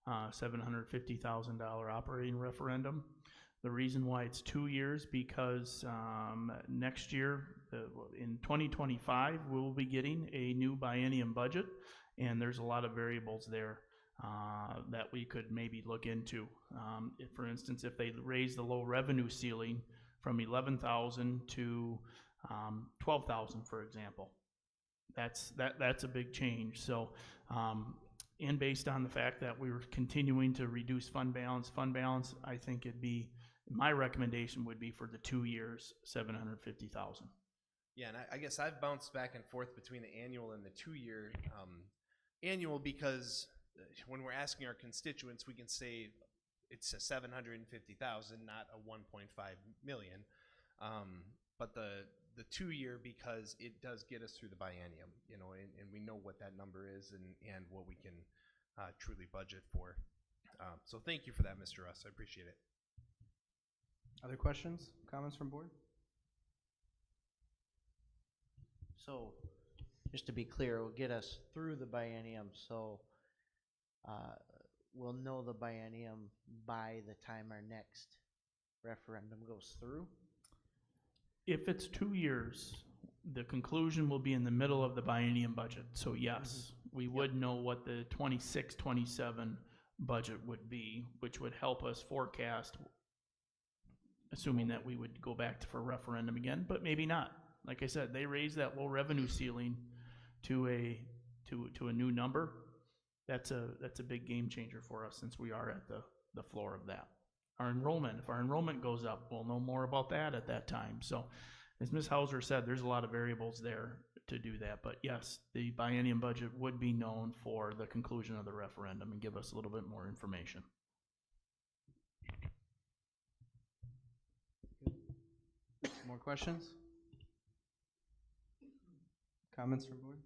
$750,000 operating referendum. The reason why it's 2 years, because next year, in 2025, we'll be getting a new biennium budget, and there's a lot of variables there that we could maybe look into. If, for instance, if they raise the low revenue ceiling from 11,000 to 12,000, for example, that's a big change. So, and based on the fact that we were continuing to reduce fund balance, I think it'd be, my recommendation would be for the 2 years, 750,000. Yeah, and I guess I've bounced back and forth between the annual and the 2-year annual, because when we're asking our constituents, we can say it's a 750,000, not a 1.5 million. But the 2-year, because it does get us through the biennium, you know, and we know what that number is and what we can truly budget for. So thank you for that, Mr. Russ. I appreciate it. Other questions, comments from board? So, just to be clear, it will get us through the biennium, so we'll know the biennium by the time our next referendum goes through? If it's 2 years, the conclusion will be in the middle of the biennium budget. So yes, we would know what the 26-27 budget would be, which would help us forecast, assuming that we would go back for referendum again, but maybe not. Like I said, they raised that low revenue ceiling to a new number. That's a big game changer for us, since we are at the floor of that. If our enrollment goes up, we'll know more about that at that time. So, as Ms. Hauser said, there's a lot of variables there to do that. But yes, the biennium budget would be known for the conclusion of the referendum and give us a little bit more information. More questions? Comments from board?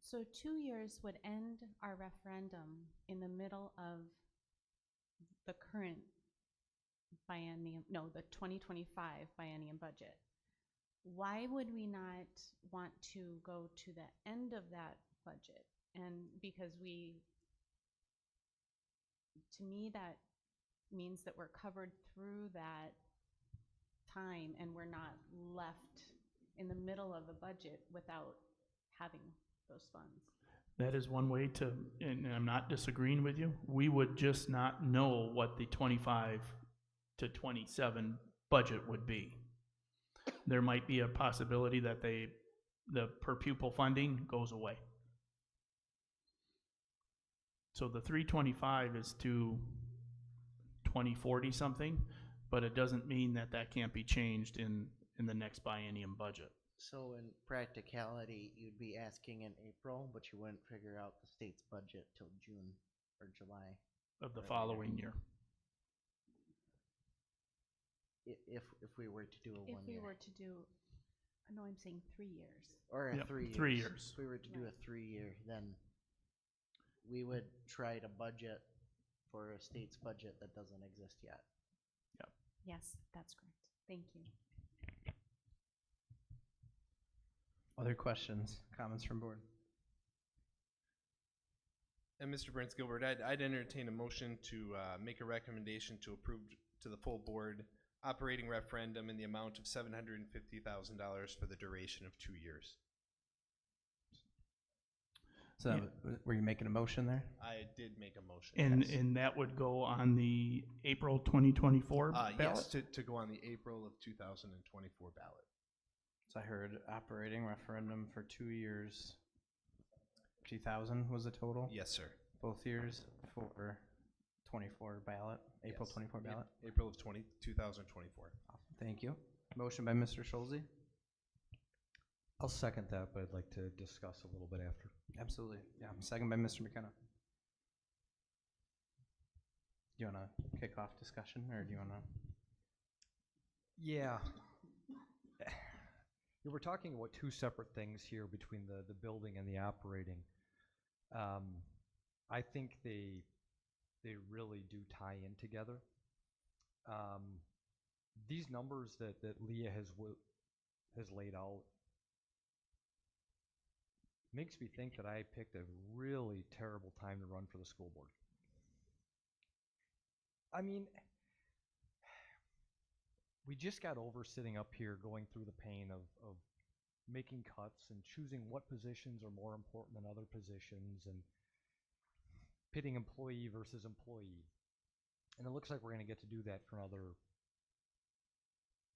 So 2 years would end our referendum in the middle of the current biennium, no, the 2025 biennium budget. Why would we not want to go to the end of that budget? And because to me, that means that we're covered through that time, and we're not left in the middle of the budget without having those funds. That is one way to, and I'm not disagreeing with you, we would just not know what the 25 to 27 budget would be. There might be a possibility that the per pupil funding goes away. So the 325 is to 2040 something, but it doesn't mean that that can't be changed in the next biennium budget. So in practicality, you'd be asking in April, but you wouldn't figure out the state's budget till June or July. Of the following year. If we were to do a 1 year. If we were to do, no, I'm saying 3 years. Or a Yep, 3 years. 3 years. If we were to do a 3-year, then we would try to budget for a state's budget that doesn't exist yet. Yep. Yes, that's correct. Thank you. Other questions, comments from board? And Mr. Brents Gilbert, I'd entertain a motion to make a recommendation to approve to the full board operating referendum in the amount of $750,000 for the duration of 2 years. So were you making a motion there? I did make a motion. And, yes. and that would go on the April 2024 ballot? Yes, to go on the April of 2024 ballot. So I heard operating referendum for 2 years. 2,000 was the total? Yes, sir. Both years for 24 ballot, April Yes. 24 ballot? April of 2024. Awesome, thank you. Motion by Mr. Schulze? I'll second that, but I'd like to discuss a little bit after. Absolutely, yeah. Second by Mr. McKenna. Do you want to kick off discussion, or do you want to? Yeah. We're talking about two separate things here between the building and the operating. I think they really do tie in together. These numbers that Leah has laid out makes me think that I picked a really terrible time to run for the school board. I mean, we just got over sitting up here going through the pain of making cuts and choosing what positions are more important than other positions and pitting employee versus employee. And it looks like we're going to get to do that for another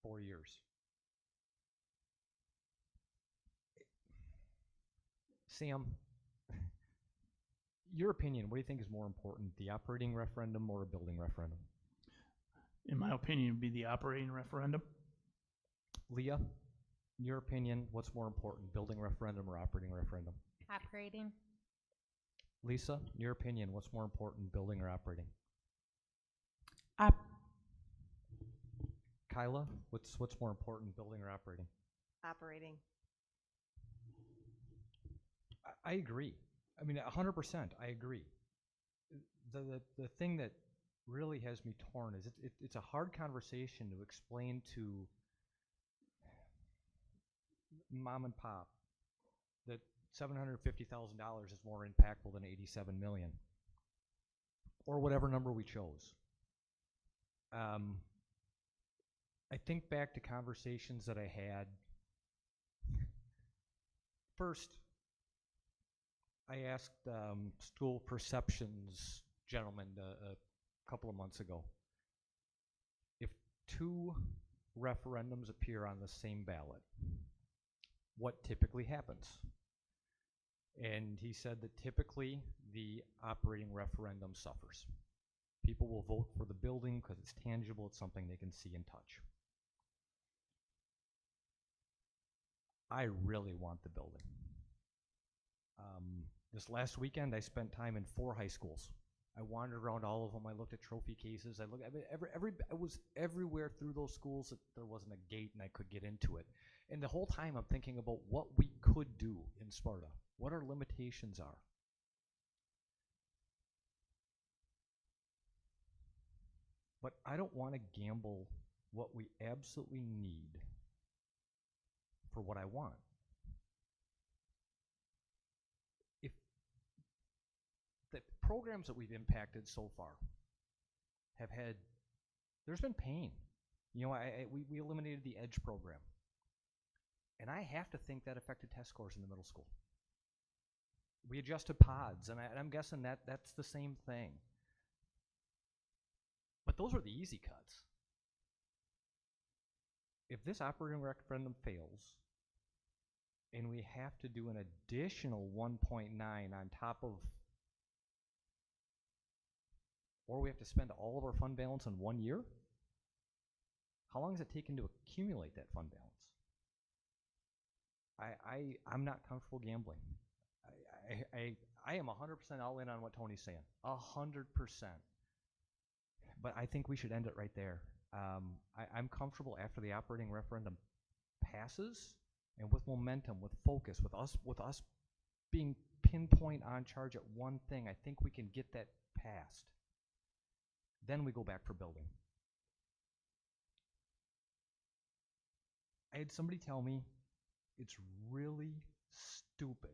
4 years. Sam, your opinion, what do you think is more important, the operating referendum or a building referendum? In my opinion, it would be the operating referendum. Leah, in your opinion, what's more important, building referendum or operating referendum? Operating. Lisa, in your opinion, what's more important, building or operating? Kyla, what's more important, building or operating? Operating. I agree. I mean, 100%, I agree. The thing that really has me torn is it's a hard conversation to explain to mom and pop that $750,000 is more impactful than $87 million or whatever number we chose. I think back to conversations that I had. First, I asked school perceptions gentleman a couple of months ago if two referendums appear on the same ballot, what typically happens? And he said that typically the operating referendum suffers. People will vote for the building because it's tangible, it's something they can see and touch. I really want the building. This last weekend, I spent time in 4 high schools. I wandered around all of them. I looked at trophy cases. I was everywhere through those schools that there wasn't a gate and I could get into it. And the whole time I'm thinking about what we could do in Sparta, what our limitations are. But I don't want to gamble what we absolutely need for what I want. If the programs that we've impacted so far have had, there's been pain. You know, we eliminated the EDGE program. And I have to think that affected test scores in the middle school. We adjusted pods, and I'm guessing that's the same thing. But those are the easy cuts. If this operating referendum fails, and we have to do an additional 1.9 on top of, or we have to spend all of our fund balance in 1 year, how long does it take to accumulate that fund balance? I'm not comfortable gambling. I am 100% all in on what Tony's saying, 100%. But I think we should end it right there. I'm comfortable after the operating referendum passes, and with momentum, with focus, with us being pinpoint on charge at one thing, I think we can get that passed. Then we go back for building. I had somebody tell me it's really stupid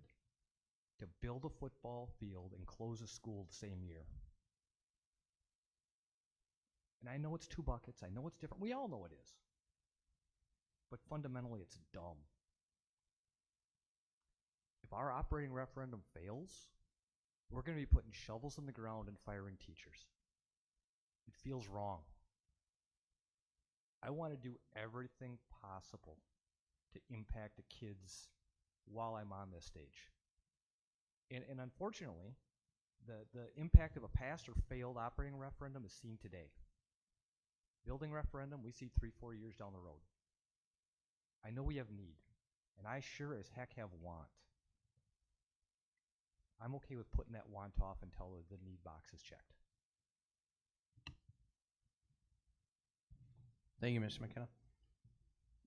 to build a football field and close a school the same year. And I know it's 2 buckets. I know it's different. We all know it is. But fundamentally, it's dumb. If our operating referendum fails, we're going to be putting shovels in the ground and firing teachers. It feels wrong. I want to do everything possible to impact the kids while I'm on this stage. And unfortunately, the impact of a passed or failed operating referendum is seen today. Building referendum, we see 3-4 years down the road. I know we have need, and I sure as heck have want. I'm okay with putting that want off until the need box is checked. Thank you, Mr. McKenna.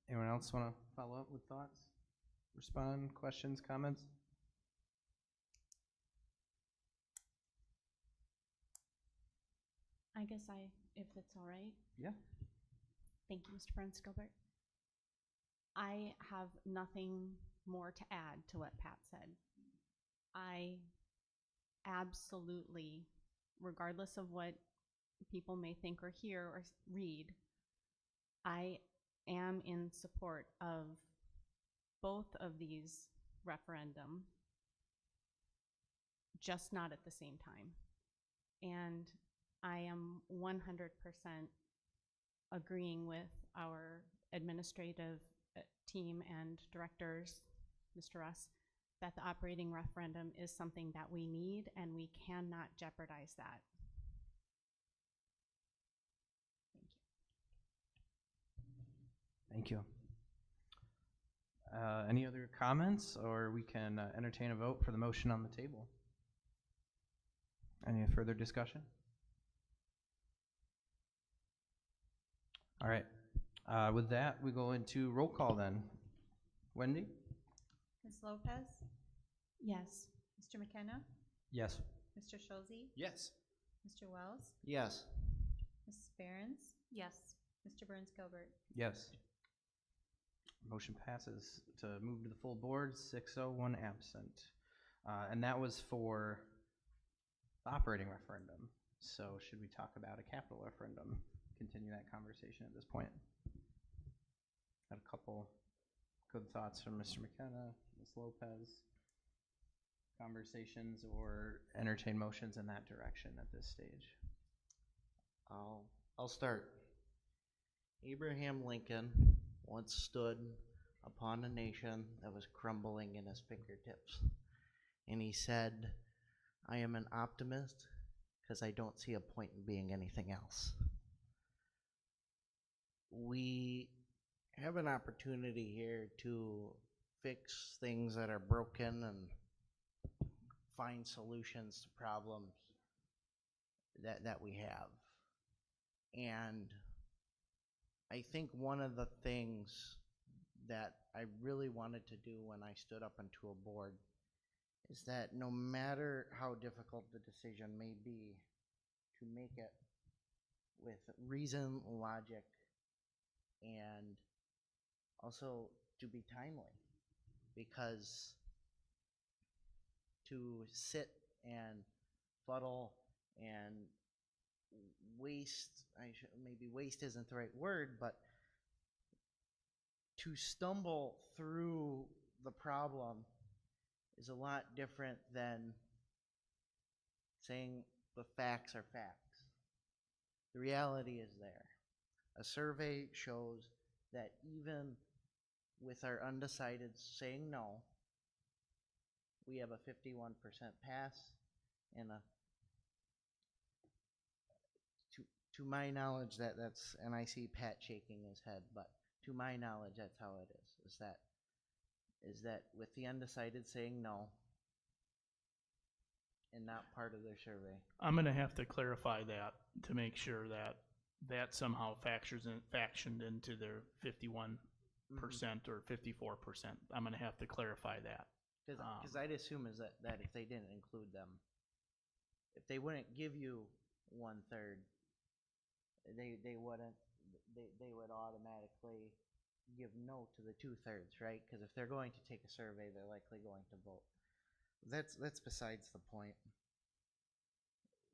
Anyone else want to follow up with thoughts? Respond, questions, comments? I guess if it's all right. Yeah. Thank you, Mr. Burns Gilbert. I have nothing more to add to what Pat said. I absolutely, regardless of what people may think or hear or read, I am in support of both of these referendum, just not at the same time. And I am 100% agreeing with our administrative team and directors, Mr. Russ, that the operating referendum is something that we need and we cannot jeopardize that. Thank you. Thank you. Any other comments, or we can entertain a vote for the motion on the table? Any further discussion? All right. With that, we go into roll call then. Wendy? Ms. Lopez? Yes. Mr. McKenna? Yes. Mr. Schulze? Yes. Mr. Wells? Yes. Ms. Behrens? Yes. Mr. Burns Gilbert? Yes. Motion passes to move to the full board, 6-0, 1 absent. And that was for the operating referendum. So should we talk about a capital referendum? Continue that conversation at this point. Had a couple good thoughts from Mr. McKenna, Ms. Lopez. Conversations or entertain motions in that direction at this stage. I'll start. Abraham Lincoln once stood upon a nation that was crumbling in his fingertips. And he said, "I am an optimist because I don't see a point in being anything else." We have an opportunity here to fix things that are broken and find solutions to problems that we have. And I think one of the things that I really wanted to do when I stood up onto a board is that no matter how difficult the decision may be, to make it with reason, logic, and also to be timely. Because to sit and fuddle and waste, maybe waste isn't the right word, but to stumble through the problem is a lot different than saying the facts are facts. The reality is there. A survey shows that even with our undecided saying no, we have a 51% pass and to my knowledge that's, and I see Pat shaking his head, but to my knowledge that's how it is that with the undecided saying no and not part of their survey. I'm gonna have to clarify that to make sure that that somehow factioned into their 51% or 54%. I'm gonna have to clarify that. Because I'd assume is that if they didn't include them, if they wouldn't give you 1/3, they would automatically give no to the 2/3, right? Because if they're going to take a survey, they're likely going to vote. That's besides the point.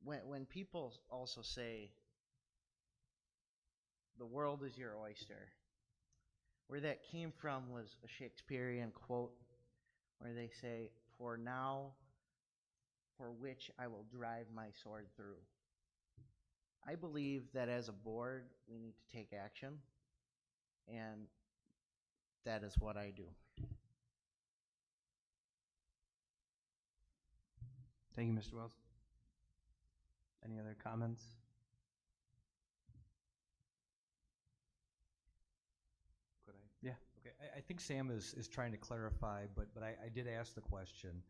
When people also say the world is your oyster, where that came from was a Shakespearean quote where they say, "For now, for which I will drive my sword through." I believe that as a board, we need to take action, and that is what I do. Thank you, Mr. Wells. Any other comments? Could I? Yeah. Okay, I think Sam is trying to clarify, but I did ask the question.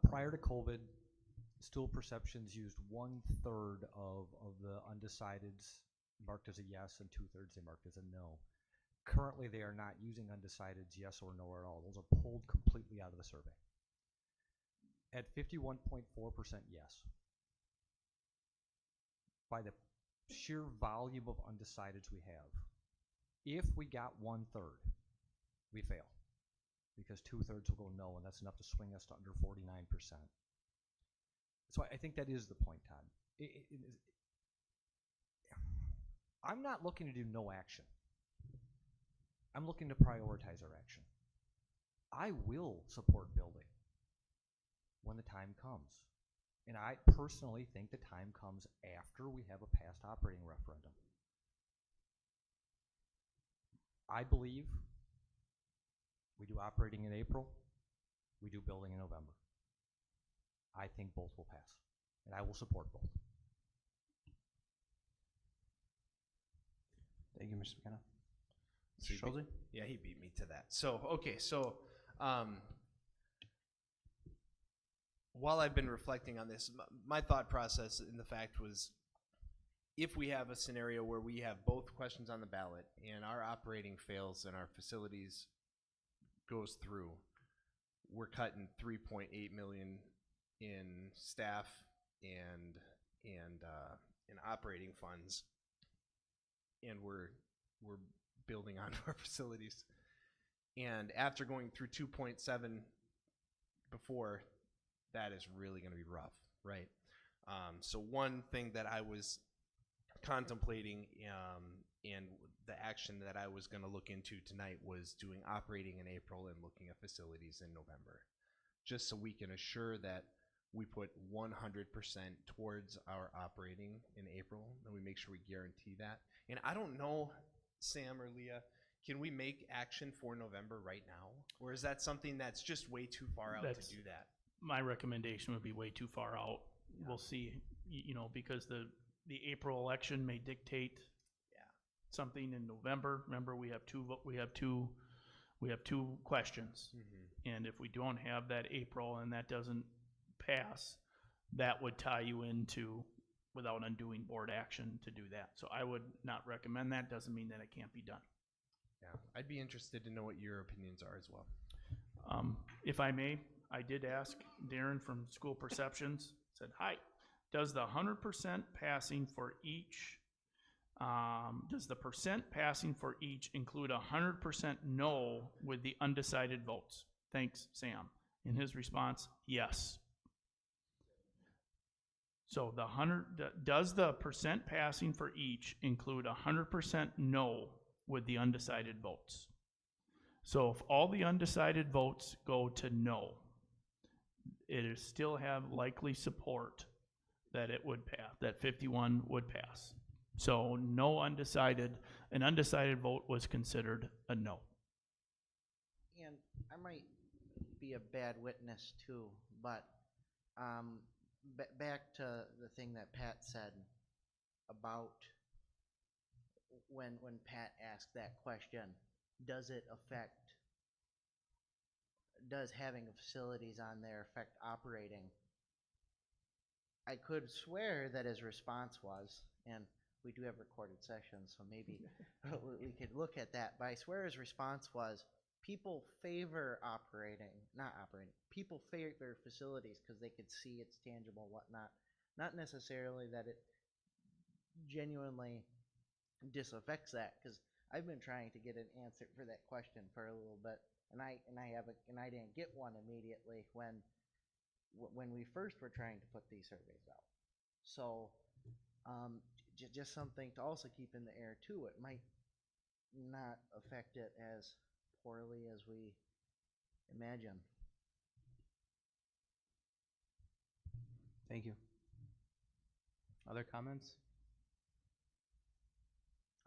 Prior to COVID, stool perceptions used 1/3 of the undecideds marked as a yes and 2/3 they marked as a no. Currently, they are not using undecideds yes or no at all. Those are pulled completely out of the survey. At 51.4% yes, by the sheer volume of undecideds we have, if we got 1/3, we fail, because 2/3 will go no, and that's enough to swing us to under 49%. So I think that is the point, Todd. I'm not looking to do no action. I'm looking to prioritize our action. I will support building when the time comes. And I personally think the time comes after we have a past operating referendum. I believe we do operating in April, we do building in November. I think both will pass, and I will support both. Thank you, Mr. McKenna. So Mr. Schulze? Yeah, he beat me to that. So, okay, so while I've been reflecting on this, my thought process in the fact was, if we have a scenario where we have both questions on the ballot and our operating fails and our facilities goes through, we're cutting 3.8 million in staff and in operating funds, and we're building onto our facilities. And after going through 2.7 before, that is really going to be rough, right? So one thing that I was contemplating and the action that I was going to look into tonight was doing operating in April and looking at facilities in November, just so we can assure that we put 100% towards our operating in April, and we make sure we guarantee that. And I don't know, Sam or Leah, can we make action for November right now? Or is that something that's just way too far out to do that? My recommendation would be way too far out. Yeah. We'll see, because the April election may dictate something in November. Remember, we have two questions. Mm-hmm. And if we don't have that April and that doesn't pass, that would tie you into, without undoing board action, to do that. So I would not recommend that. Doesn't mean that it can't be done. Yeah, I'd be interested to know what your opinions are as well. If I may, I did ask Darren from School Perceptions, said, hi, does the 100% passing for each, does the percent passing for each include 100% no with the undecided votes? Thanks, Sam. In his response, yes. So does the percent passing for each include 100% no with the undecided votes? So if all the undecided votes go to no, it is still have likely support that it would pass, that 51 would pass. So no undecided, an undecided vote was considered a no. And I might be a bad witness too, but back to the thing that Pat said about when Pat asked that question, does having facilities on there affect operating? I could swear that his response was, and we do have recorded sessions, so maybe we could look at that, but I swear his response was, people favor people favor facilities because they could see it's tangible, whatnot. Not necessarily that it genuinely disaffects that, because I've been trying to get an answer for that question for a little bit, and I didn't get one immediately when we first were trying to put these surveys out. So, just something to also keep in the air too. It might not affect it as poorly as we imagine. Thank you. Other comments?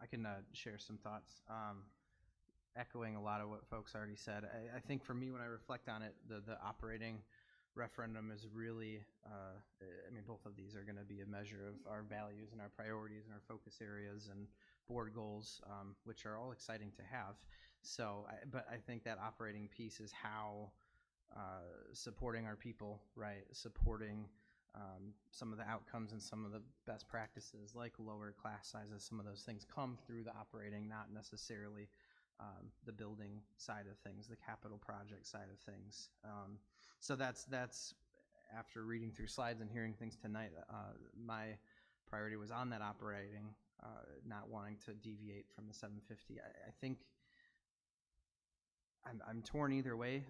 I can share some thoughts. Echoing a lot of what folks already said. I think for me, when I reflect on it, the operating referendum is really, I mean, both of these are going to be a measure of our values and our priorities and our focus areas and board goals, which are all exciting to have. So, but I think that operating piece is how supporting our people, right? Supporting some of the outcomes and some of the best practices, like lower class sizes, some of those things come through the operating, not necessarily the building side of things, the capital project side of things. So that's after reading through slides and hearing things tonight, my priority was on that operating, not wanting to deviate from the 750. I think I'm torn either way.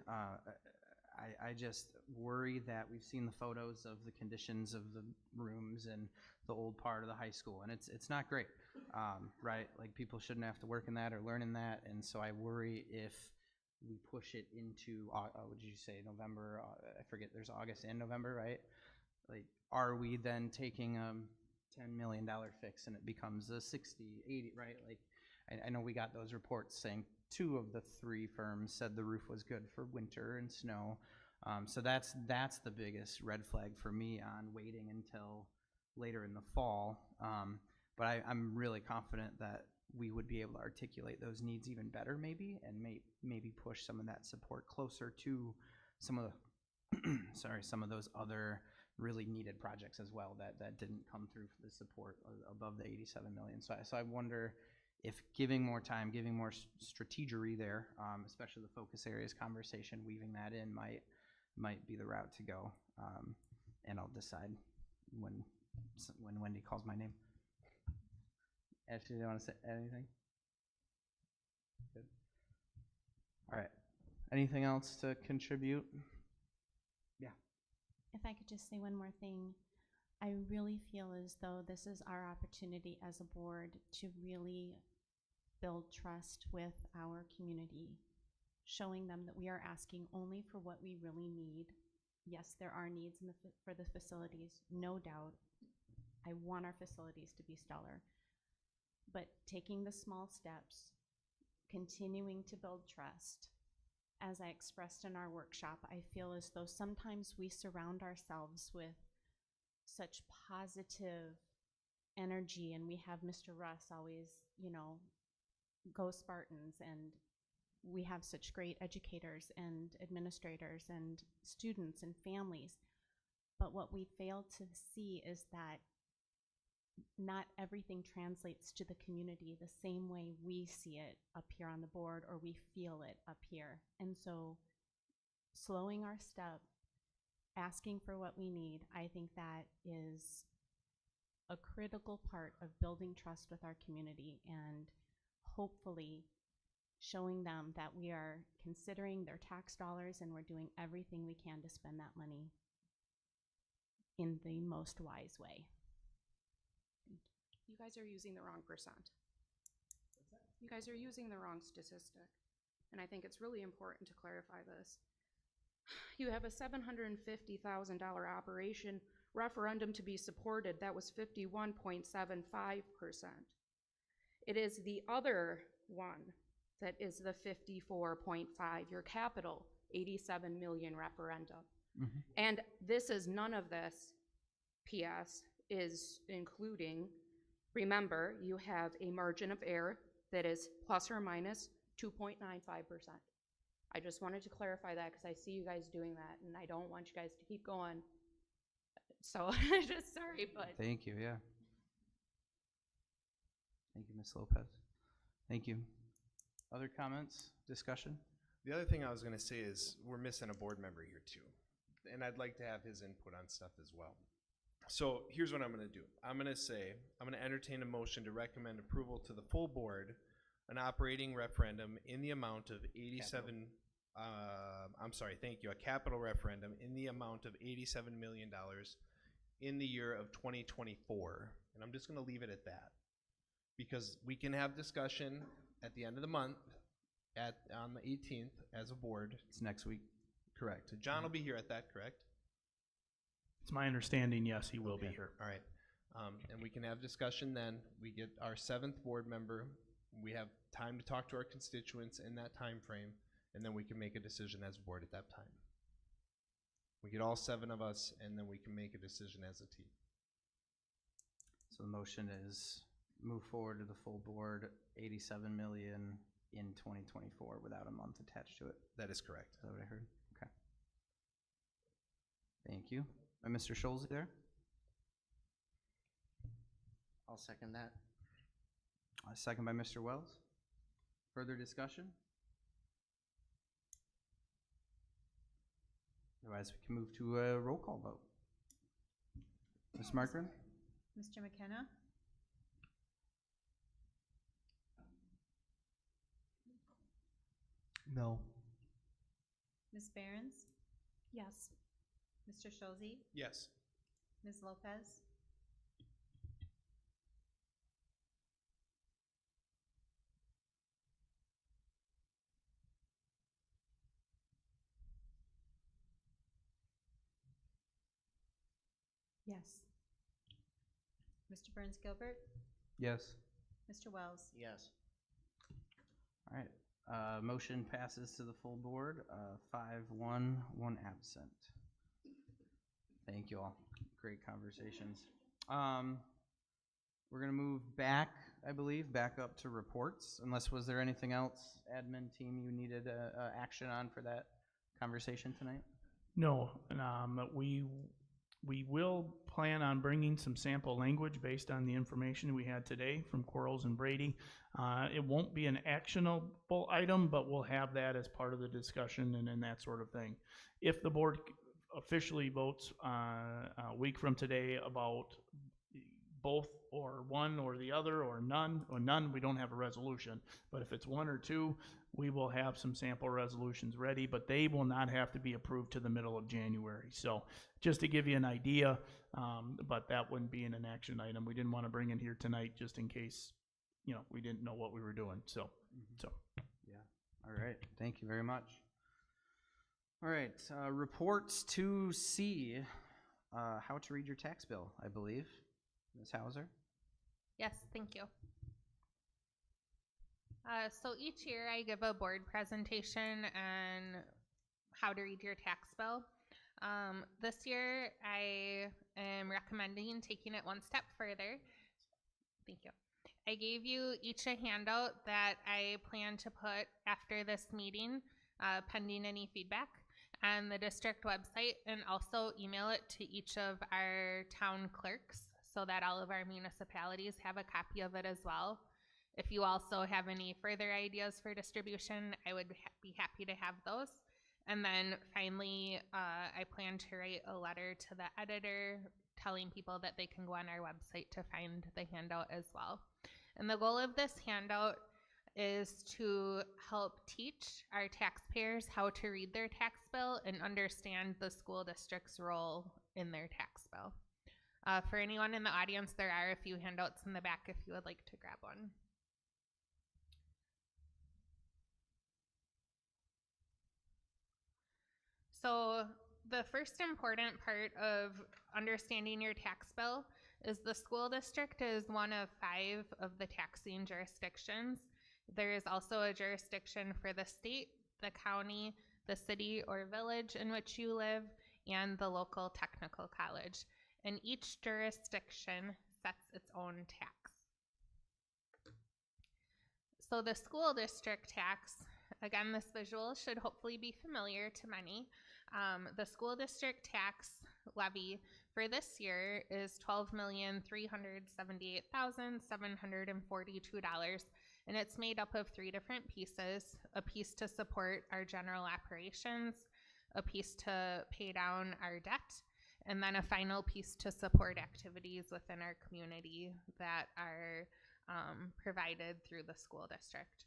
I just worry that we've seen the photos of the conditions of the rooms and the old part of the high school, and it's not great, right? Like, people shouldn't have to work in that or learn in that, and so I worry if we push it into, what did you say, November? I forget, there's August and November, right? Like, are we then taking a $10 million fix and it becomes a 60, 80, right? Like, I know we got those reports saying 2 of the 3 firms said the roof was good for winter and snow. So that's the biggest red flag for me on waiting until later in the fall. But I'm really confident that we would be able to articulate those needs even better maybe, and maybe push some of that support closer to some of the some of those other really needed projects as well that didn't come through for the support above the 87 million. So I wonder if giving more time, giving more strategery there, especially the focus areas conversation, weaving that in might be the route to go. And I'll decide when Wendy calls my name. Ashley, do you want to say anything? Good. All right. Anything else to contribute? Yeah. If I could just say one more thing. I really feel as though this is our opportunity as a board to really build trust with our community, showing them that we are asking only for what we really need. Yes, there are needs for the facilities, no doubt. I want our facilities to be stellar. But taking the small steps, continuing to build trust. As I expressed in our workshop, I feel as though sometimes we surround ourselves with such positive energy, and we have Mr. Russ always, you know, go Spartans, and we have such great educators and administrators and students and families. But what we fail to see is that not everything translates to the community the same way we see it up here on the board or we feel it up here. And so slowing our step, asking for what we need, I think that is a critical part of building trust with our community, and hopefully showing them that we are considering their tax dollars and we're doing everything we can to spend that money in the most wise way. You guys are using the wrong percent. You guys are using the wrong statistic. And I think it's really important to clarify this. You have a $750,000 operation referendum to be supported. That was 51.75%. It is the other one that is the 54.5, your capital 87 million referendum. Mm-hmm. And this is none of this, PS, is including, remember, you have a margin of error that is plus or minus 2.95%. I just wanted to clarify that because I see you guys doing that, and I don't want you guys to keep going. So just sorry, but. Thank you, yeah. Thank you, Ms. Lopez. Thank you. Other comments, discussion? The other thing I was going to say is we're missing a board member here too, and I'd like to have his input on stuff as well. So here's what I'm going to do. I'm going to entertain a motion to recommend approval to the full board an operating referendum in the amount of a capital referendum in the amount of $87 million in the year of 2024. And I'm just gonna leave it at that, because we can have discussion at the end of the month on the 18th as a board. It's next week. Correct. John will be here at that, correct? It's my understanding, yes, he will be Okay. here. All right. And we can have discussion then. We get our 7th board member. We have time to talk to our constituents in that time frame, and then we can make a decision as a board at that time. We get all 7 of us, and then we can make a decision as a team. So the motion is move forward to the full board, 87 million in 2024 without a month attached to it. That is correct. Is that what I heard? Okay. Thank you. Mr. Scholz there? I'll second that. A second by Mr. Wells. Further discussion? Otherwise, we can move to a roll call vote. Ms. Markram? Mr. McKenna? No. Ms. Behrens? Yes. Mr. Scholz? Yes. Ms. Lopez? Yes. Mr. Burns Gilbert? Yes. Mr. Wells? Yes. All right. Motion passes to the full board, 5-1, 1 absent. Thank you all. Great conversations. We're gonna move back, I believe, back up to reports, unless was there anything else, admin team, you needed action on for that conversation tonight? No, we will plan on bringing some sample language based on the information we had today from Quarles and Brady. It won't be an actionable item, but we'll have that as part of the discussion and that sort of thing. If the board officially votes a week from today about both or one or the other or none, we don't have a resolution. But if it's 1 or 2, we will have some sample resolutions ready, but they will not have to be approved to the middle of January. So just to give you an idea, but that wouldn't be an action item. We didn't want to bring it here tonight just in case, we didn't know what we were doing. So. Yeah. All right. Thank you very much. All right. Reports 2C. How to read your tax bill, I believe. Ms. Hauser? Yes, thank you. So each year I give a board presentation on how to read your tax bill. This year I am recommending taking it one step further. Thank you. I gave you each a handout that I plan to put after this meeting, pending any feedback, on the district website, and also email it to each of our town clerks so that all of our municipalities have a copy of it as well. If you also have any further ideas for distribution, I would be happy to have those. And then finally, I plan to write a letter to the editor telling people that they can go on our website to find the handout as well. And the goal of this handout is to help teach our taxpayers how to read their tax bill and understand the school district's role in their tax bill. For anyone in the audience, there are a few handouts in the back if you would like to grab one. So the first important part of understanding your tax bill is the school district is one of 5 of the taxing jurisdictions. There is also a jurisdiction for the state, the county, the city or village in which you live, and the local technical college. And each jurisdiction sets its own tax. So the school district tax, again, this visual should hopefully be familiar to many. The school district tax levy for this year is $12,378,742, and it's made up of 3 different pieces: a piece to support our general operations, a piece to pay down our debt, and then a final piece to support activities within our community that are provided through the school district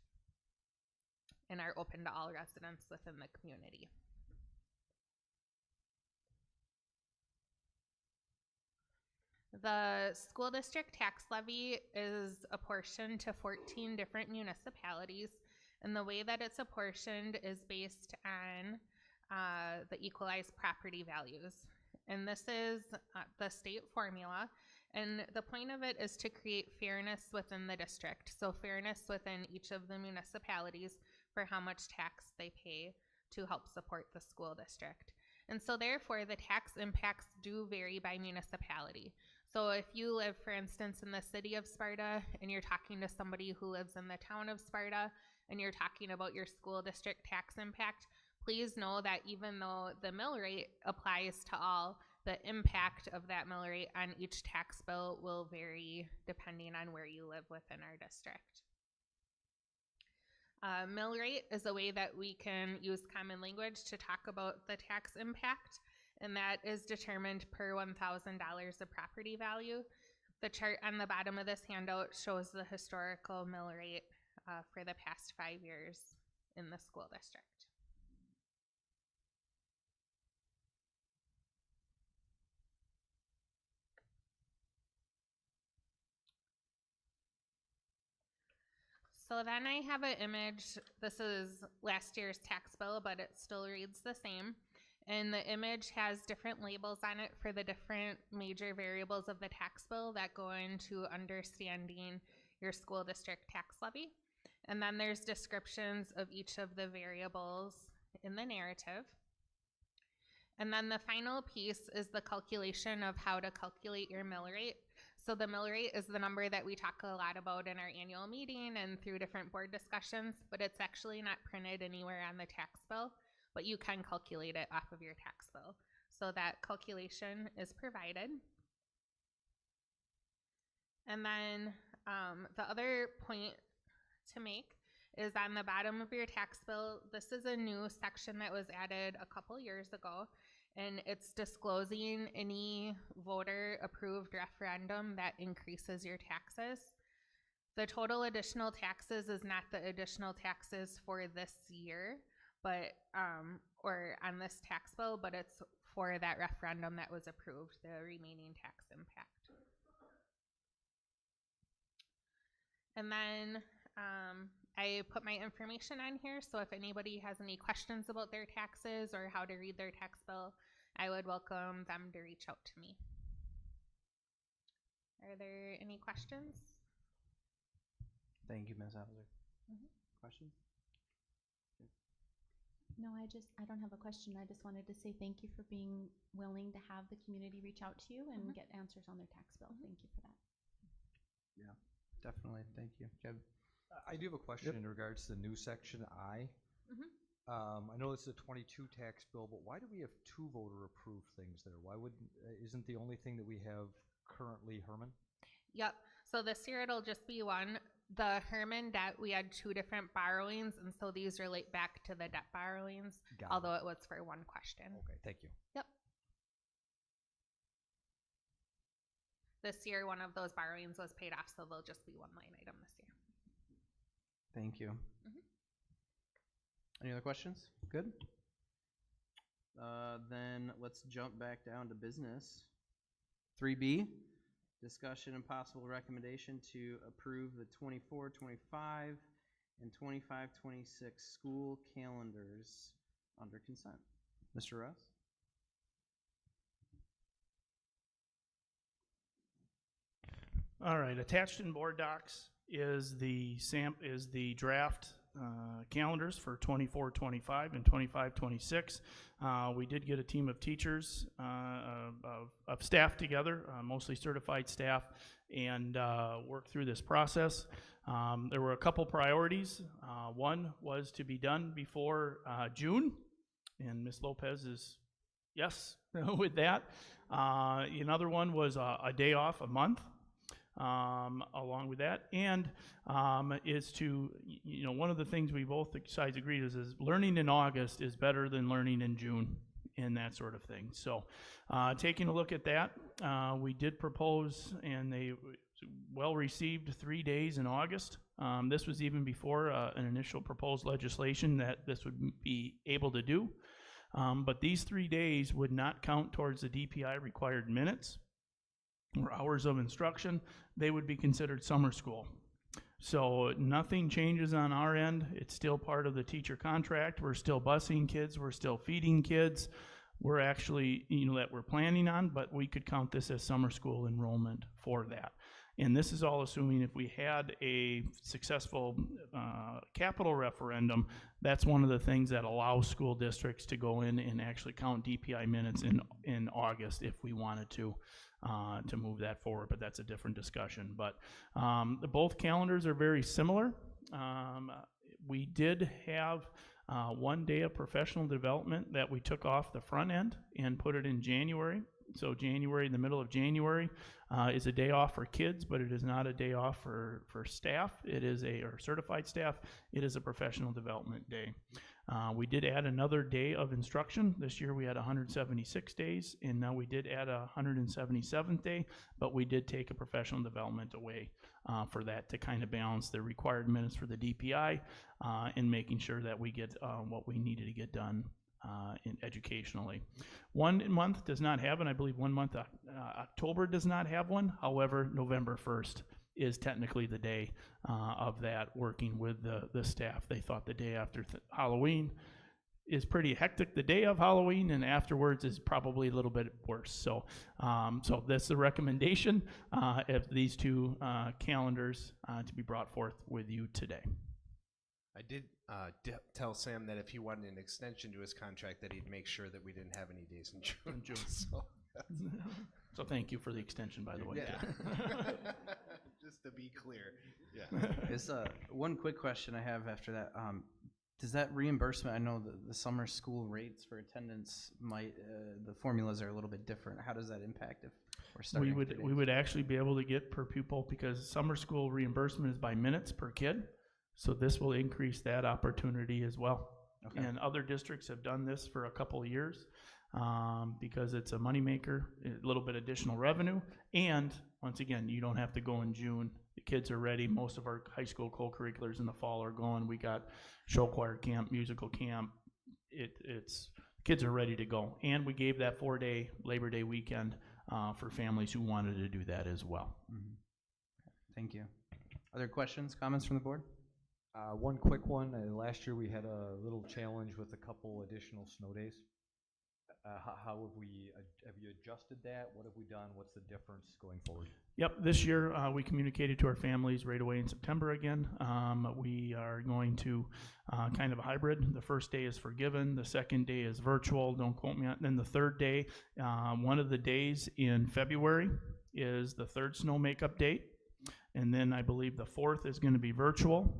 and are open to all residents within the community. The school district tax levy is apportioned to 14 different municipalities, and the way that it's apportioned is based on the equalized property values. And this is the state formula, and the point of it is to create fairness within the district. So fairness within each of the municipalities for how much tax they pay to help support the school district. And so therefore the tax impacts do vary by municipality. So if you live, for instance, in the city of Sparta and you're talking to somebody who lives in the town of Sparta and you're talking about your school district tax impact, please know that even though the mill rate applies to all, the impact of that mill rate on each tax bill will vary depending on where you live within our district. Mill rate is a way that we can use common language to talk about the tax impact, and that is determined per $1,000 of property value. The chart on the bottom of this handout shows the historical mill rate for the past 5 years in the school district. So then I have an image. This is last year's tax bill, but it still reads the same. And the image has different labels on it for the different major variables of the tax bill that go into understanding your school district tax levy. And then there's descriptions of each of the variables in the narrative. And then the final piece is the calculation of how to calculate your mill rate. So the mill rate is the number that we talk a lot about in our annual meeting and through different board discussions, but it's actually not printed anywhere on the tax bill, but you can calculate it off of your tax bill. So that calculation is provided. And then the other point to make is on the bottom of your tax bill, this is a new section that was added a couple years ago, and it's disclosing any voter-approved referendum that increases your taxes. The total additional taxes is not the additional taxes for this year, but or on this tax bill, but it's for that referendum that was approved, the remaining tax impact. And then I put my information on here, so if anybody has any questions about their taxes or how to read their tax bill, I would welcome them to reach out to me. Are there any questions? Thank you, Ms. Hauser. Questions? No, I don't have a question. I just wanted to say thank you for being willing to have the community reach out to you and get answers on their tax bill. Thank you for that. Yeah, definitely. Thank you. Jeb? I do have a question in regards to the new section I. I know this is a 22 tax bill, but why do we have two voter-approved things there? Why wouldn't, isn't the only thing that we have currently Herman? Yep. So this year it'll just be one. The Herman debt, we had two different borrowings, and so these relate back to the debt borrowings, although it was for one question. Okay, thank you. Yep. This year, one of those borrowings was paid off, so they'll just be one line item this year. Thank you. Any other questions? Good. Then let's jump back down to business. 3B, discussion and possible recommendation to approve the 24-25 and 25-26 school calendars under consent. Mr. Russ? All right, attached in board docs is the draft calendars for 24-25 and 25-26. We did get a team of teachers, of staff together, mostly certified staff, and work through this process. There were a couple priorities. One was to be done before June, and Ms. Lopez is yes with that. Another one was a day off a month. Along with that, and is to, one of the things we both sides agreed is learning in August is better than learning in June, and that sort of thing. So taking a look at that, we did propose, and they well received, 3 days in August. This was even before an initial proposed legislation that this would be able to do. But these 3 days would not count towards the DPI required minutes or hours of instruction. They would be considered summer school. So nothing changes on our end. It's still part of the teacher contract. We're still busing kids. We're still feeding kids. We're actually, that we're planning on, but we could count this as summer school enrollment for that. And this is all assuming if we had a successful capital referendum, that's one of the things that allows school districts to go in and actually count DPI minutes in August if we wanted to move that forward, but that's a different discussion. But both calendars are very similar. We did have 1 day of professional development that we took off the front end and put it in January. So January, in the middle of January, is a day off for kids, but it is not a day off for staff. It is or certified staff. It is a professional development day. We did add another day of instruction. This year we had 176 days, and now we did add a 177th day, but we did take a professional development away for that to kind of balance the required minutes for the DPI and making sure that we get what we needed to get done educationally. 1 month does not have, and I believe 1 month, October does not have one. However, November 1st is technically the day of that, working with the staff. They thought the day after Halloween is pretty hectic. The day of Halloween and afterwards is probably a little bit worse. So that's the recommendation of these two calendars to be brought forth with you today. I did tell Sam that if he wanted an extension to his contract, that he'd make sure that we didn't have any days in June. So thank you for the extension, by the way. Yeah. Just to be clear. Yeah. It's one quick question I have after that. Does that reimbursement, I know the summer school rates for attendance might, the formulas are a little bit different. How does that impact if we're starting? We would actually be able to get per pupil, because summer school reimbursement is by minutes per kid. So this will increase that opportunity as well. Okay. And other districts have done this for a couple of years because it's a moneymaker, a little bit additional revenue. And once again, you don't have to go in June. The kids are ready. Most of our high school co-curriculars in the fall are going. We got show choir camp, musical camp. Kids are ready to go. And we gave that 4-day Labor Day weekend for families who wanted to do that as well. Mm-hmm. Thank you. Other questions, comments from the board? One quick one. Last year we had a little challenge with a couple additional snow days. How have you adjusted that? What have we done? What's the difference going forward? Yep, this year we communicated to our families right away in September again. We are going to kind of a hybrid. The first day is forgiven. The second day is virtual. Don't quote me on it. Then the third day, one of the days in February is the third snow makeup date. And then I believe the 4th is going to be virtual.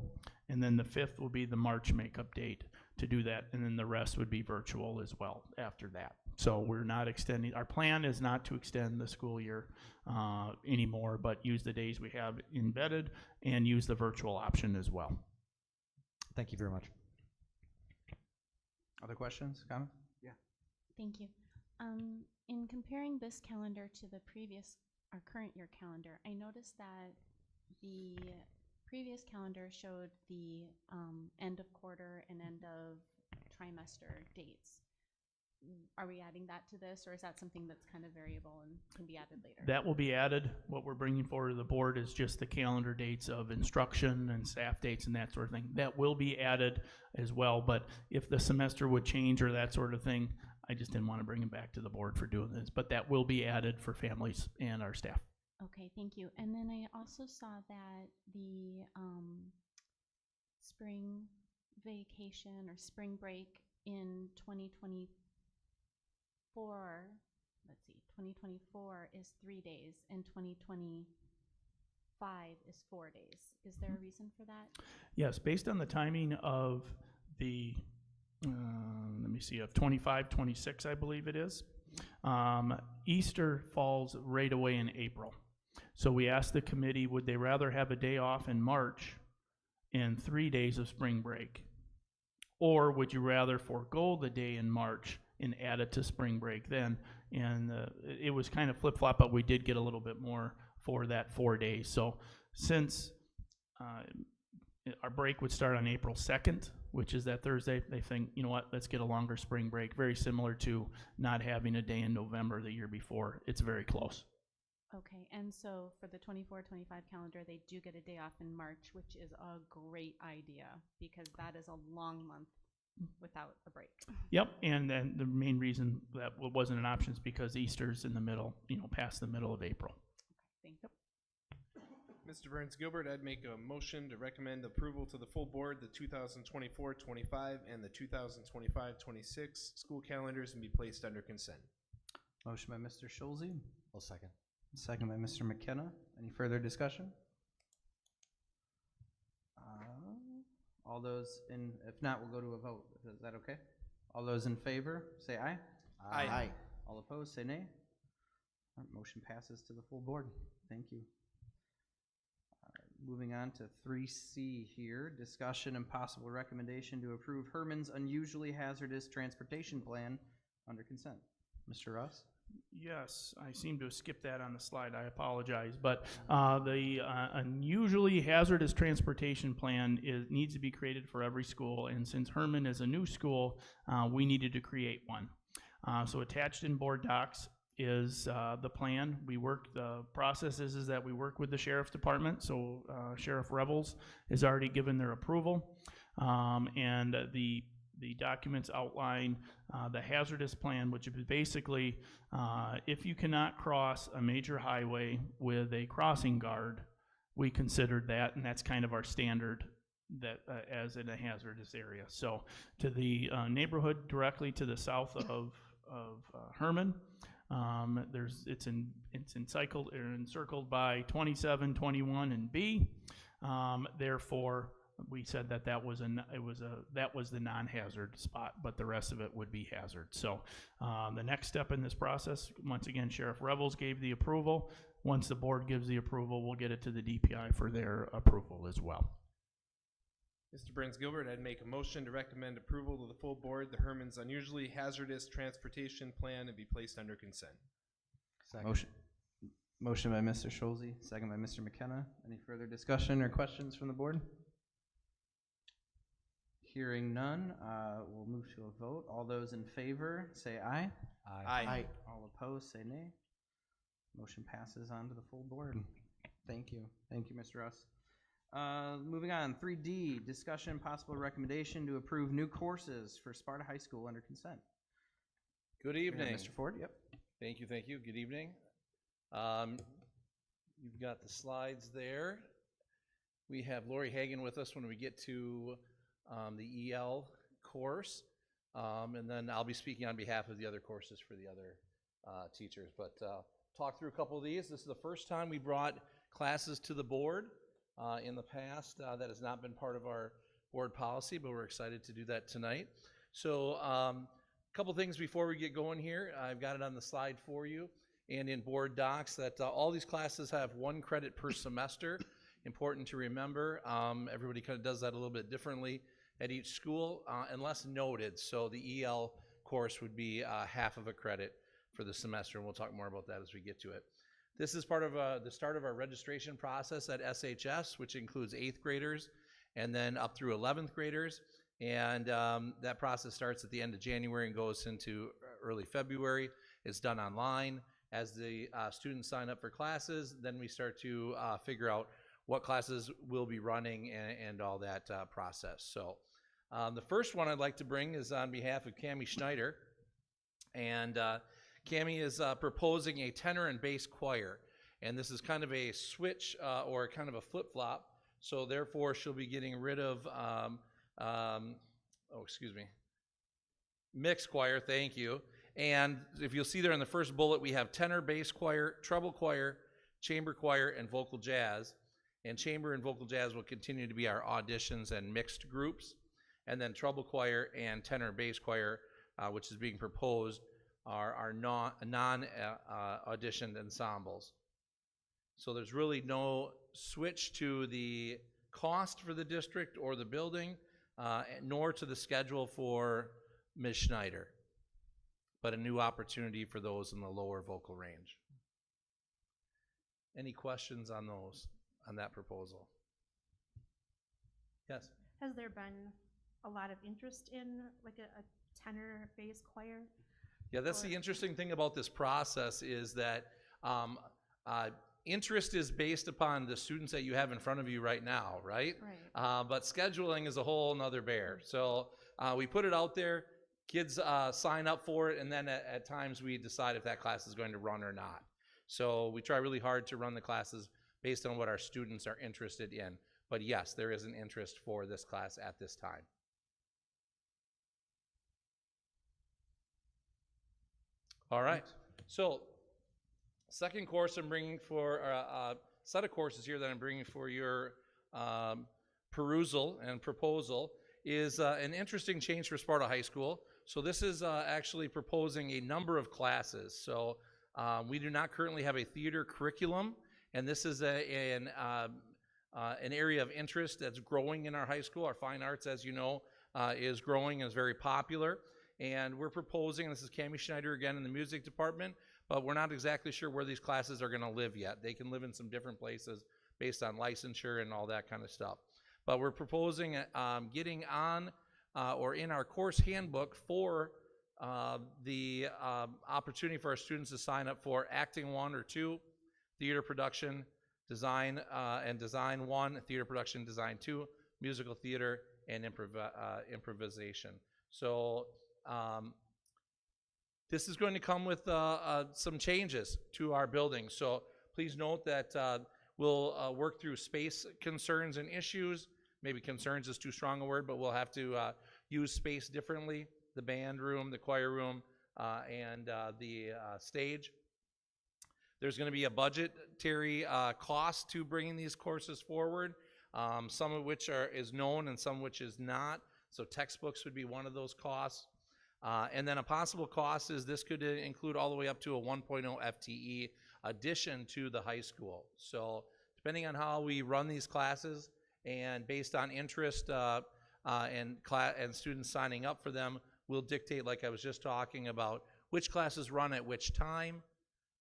And then the 5th will be the March makeup date to do that. And then the rest would be virtual as well after that. So we're not extending, our plan is not to extend the school year anymore, but use the days we have embedded and use the virtual option as well. Thank you very much. Other questions, comments? Yeah. Thank you. In comparing this calendar to the our current year calendar, I noticed that the previous calendar showed the end of quarter and end of trimester dates. Are we adding that to this, or is that something that's kind of variable and can be added later? That will be added. What we're bringing forward to the board is just the calendar dates of instruction and staff dates and that sort of thing. That will be added as well, but if the semester would change or that sort of thing, I just didn't want to bring it back to the board for doing this, but that will be added for families and our staff. Okay, thank you. And then I also saw that the spring vacation or spring break in 2024, 2024 is 3 days and 2025 is 4 days. Is there a reason for that? Yes, based on the timing of the, let me see, of 25, 26, I believe it is. Easter falls right away in April. So we asked the committee, would they rather have a day off in March and 3 days of spring break? Or would you rather forego the day in March and add it to spring break then. And it was kind of flip-flop, but we did get a little bit more for that 4 days. So since our break would start on April 2nd, which is that Thursday, they think, you know what, let's get a longer spring break, very similar to not having a day in November the year before. It's very close. Okay, and so for the 24-25 calendar, they do get a day off in March, which is a great idea because that is a long month without a break. Yep, and then the main reason that wasn't an option is because Easter's in the middle, past the middle of April. Thank you. Mr. Burns Gilbert, I'd make a motion to recommend approval to the full board, the 2024-25 and the 2025-26 school calendars, and be placed under consent. Motion by Mr. Schulze, I'll second. second by Mr. McKenna. Any further discussion? All those if not, we'll go to a vote. Is that okay? All those in favor, say aye. Aye. All opposed, say nay. All right, motion passes to the full board. Thank you. All right, moving on to 3C here, discussion and possible recommendation to approve Herman's unusually hazardous transportation plan under consent. Mr. Russ? Yes, I seem to have skipped that on the slide. I apologize. But the unusually hazardous transportation plan needs to be created for every school. And since Herman is a new school, we needed to create one. So attached in board docs is the plan. The process is that we work with the sheriff's department. So Sheriff Revels has already given their approval. And the documents outline the hazardous plan, which is basically if you cannot cross a major highway with a crossing guard, we considered that, and that's kind of our standard that as in a hazardous area. So to the neighborhood directly to the south of Herman, it's encircled by 27, 21, and B. Therefore, we said that was the non-hazard spot, but the rest of it would be hazard. So the next step in this process, once again, Sheriff Revels gave the approval. Once the board gives the approval, we'll get it to the DPI for their approval as well. Mr. Burns Gilbert, I'd make a motion to recommend approval to the full board, the Herman's unusually hazardous transportation plan, and be placed under consent. Second. Motion by Mr. Schulze, second by Mr. McKenna. Any further discussion or questions from the board? Hearing none, we'll move to a vote. All those in favor, say aye. Aye. All opposed, say nay. Motion passes on to the full board. Thank you. Thank you, Mr. Russ. Moving on, 3D, discussion and possible recommendation to approve new courses for Sparta High School under consent. Good evening. Mr. Ford, yep. Thank you, thank you. Good evening. You've got the slides there. We have Lori Hagan with us when we get to the EL course, and then I'll be speaking on behalf of the other courses for the other teachers. But talk through a couple of these. This is the first time we brought classes to the board. In the past, that has not been part of our board policy, but we're excited to do that tonight. So a couple things before we get going here. I've got it on the slide for you and in board docs that all these classes have 1 credit per semester. Important to remember. Everybody kind of does that a little bit differently at each school, unless noted. So the EL course would be half of a credit for the semester, and we'll talk more about that as we get to it. This is part of the start of our registration process at SHS, which includes 8th graders and then up through 11th graders. And that process starts at the end of January and goes into early February. It's done online. As the students sign up for classes, then we start to figure out what classes we'll be running and all that process. So the first one I'd like to bring is on behalf of Cammie Schneider. And Cammie is proposing a tenor and bass choir. And this is kind of a switch or kind of a flip-flop. So therefore, she'll be getting rid of, mixed choir, thank you. And if you'll see there in the first bullet, we have tenor, bass choir, treble choir, chamber choir, and vocal jazz. And chamber and vocal jazz will continue to be our auditions and mixed groups. And then treble choir and tenor and bass choir, which is being proposed, are non-auditioned ensembles. So there's really no switch to the cost for the district or the building, nor to the schedule for Ms. Schneider. but a new opportunity for those in the lower vocal range. Any questions on that proposal? Yes? Has there been a lot of interest in like a tenor-based choir? Yeah, that's the interesting thing about this process is that interest is based upon the students that you have in front of you right now, right? Right. But scheduling is a whole nother bear. So we put it out there, kids sign up for it, and then at times we decide if that class is going to run or not. So we try really hard to run the classes based on what our students are interested in. But yes, there is an interest for this class at this time. All right, so second course I'm bringing for, set of courses here that I'm bringing for your perusal and proposal is an interesting change for Sparta High School. So this is actually proposing a number of classes. So we do not currently have a theater curriculum, and this is an area of interest that's growing in our high school. Our fine arts, as you know, is growing and is very popular. And we're proposing, this is Cammie Schneider again in the music department, but we're not exactly sure where these classes are going to live yet. They can live in some different places based on licensure and all that kind of stuff. But we're proposing getting on or in our course handbook for the opportunity for our students to sign up for acting 1 or 2, theater production, design and design 1, theater production, design 2, musical theater, and improvisation. So this is going to come with some changes to our building. So please note that we'll work through space concerns and issues. Maybe concerns is too strong a word, but we'll have to use space differently. The band room, the choir room, and the stage. There's going to be a budgetary cost to bringing these courses forward, some of which is known and some which is not. So textbooks would be one of those costs. And then a possible cost is this could include all the way up to a 1.0 FTE addition to the high school. So depending on how we run these classes and based on interest and students signing up for them, we'll dictate, like I was just talking about, which classes run at which time,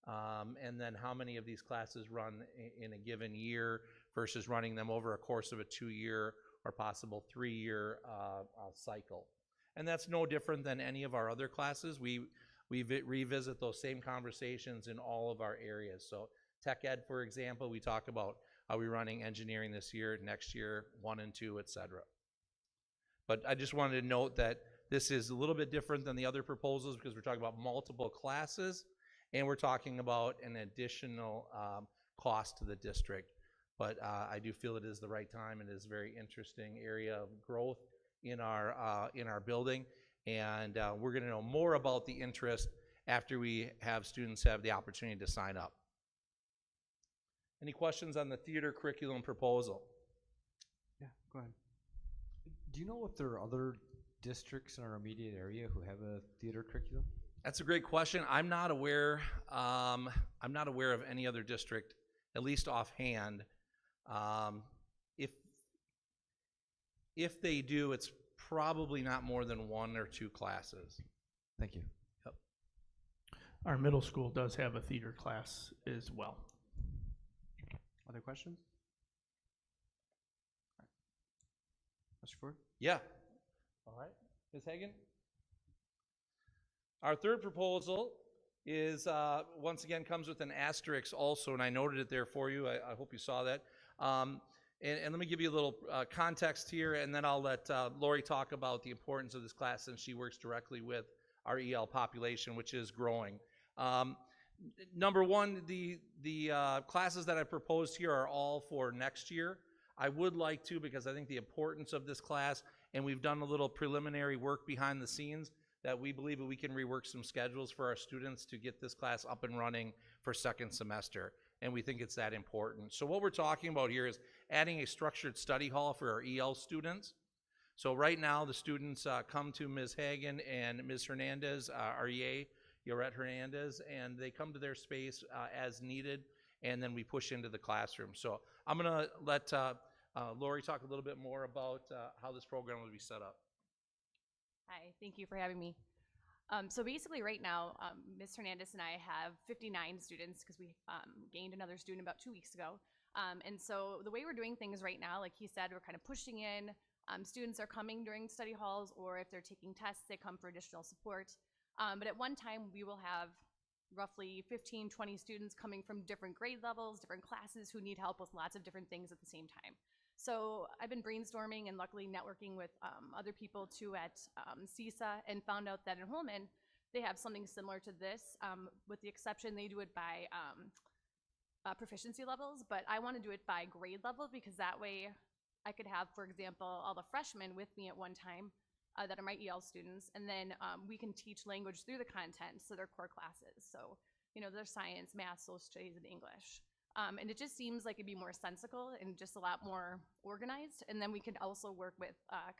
and then how many of these classes run in a given year versus running them over a course of a 2-year or possible 3-year cycle. And that's no different than any of our other classes. We revisit those same conversations in all of our areas. So tech ed, for example, we talk about are we running engineering this year, next year, 1 and 2, etc. But I just wanted to note that this is a little bit different than the other proposals because we're talking about multiple classes and we're talking about an additional cost to the district. But I do feel it is the right time. It is a very interesting area of growth in our building, and we're going to know more about the interest after we have students have the opportunity to sign up. Any questions on the theater curriculum proposal? Yeah, go ahead. Do you know if there are other districts in our immediate area who have a theater curriculum? That's a great question. I'm not aware of any other district, at least offhand. If they do, it's probably not more than 1 or 2 classes. Thank you. Yep. Our middle school does have a theater class as well. Other questions? Mr. Ford? Yeah. All right. Ms. Hagan? Our third proposal is, once again, comes with an asterisk also, and I noted it there for you. I hope you saw that. And let me give you a little context here, and then I'll let Lori talk about the importance of this class since she works directly with our EL population, which is growing. Number one, the classes that I proposed here are all for next year. I would like to, because I think the importance of this class, and we've done a little preliminary work behind the scenes, that we believe that we can rework some schedules for our students to get this class up and running for second semester. And we think it's that important. So what we're talking about here is adding a structured study hall for our EL students. So right now the students come to Ms. Hagan and Ms. Hernandez, our EA, Yorette Hernandez, and they come to their space as needed, and then we push into the classroom. So I'm gonna let Lori talk a little bit more about how this program will be set up. Hi, thank you for having me. So basically right now, Ms. Hernandez and I have 59 students because we gained another student about 2 weeks ago. And so the way we're doing things right now, like he said, we're kind of pushing in. Students are coming during study halls, or if they're taking tests, they come for additional support. But at one time, we will have roughly 15, 20 students coming from different grade levels, different classes who need help with lots of different things at the same time. So I've been brainstorming and luckily networking with other people too at CISA, and found out that in Holman, they have something similar to this, with the exception they do it by proficiency levels, but I want to do it by grade level because that way I could have, for example, all the freshmen with me at one time that are my EL students, and then we can teach language through the content, so they're core classes. So, you know, there's science, math, social studies, and English. And it just seems like it'd be more sensical and just a lot more organized. And then we could also work with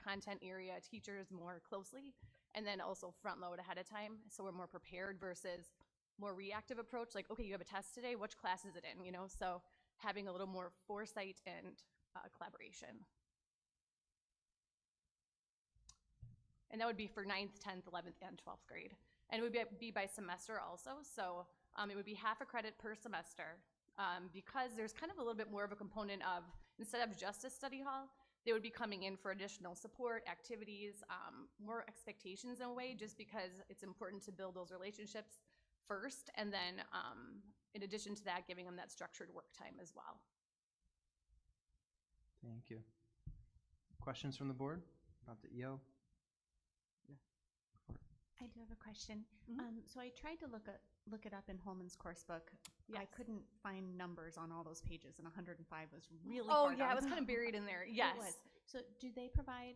content area teachers more closely, and then also front load ahead of time, so we're more prepared versus more reactive approach, like, okay, you have a test today, which class is it in, you know? So having a little more foresight and collaboration. And that would be for 9th, 10th, 11th, and 12th grade. And it would be by semester also, so it would be half a credit per semester, because there's kind of a little bit more of a component of, instead of just a study hall, they would be coming in for additional support, activities, more expectations in a way, just because it's important to build those relationships first, and then in addition to that, giving them that structured work time as well. Thank you. Questions from the board about the EL? I do have a question. So I tried to look it up in Holman's course book. Yes. I couldn't find numbers on all those pages, and 105 was really Oh far yeah, down. it was kind of buried in there. Yes. It was. So do they provide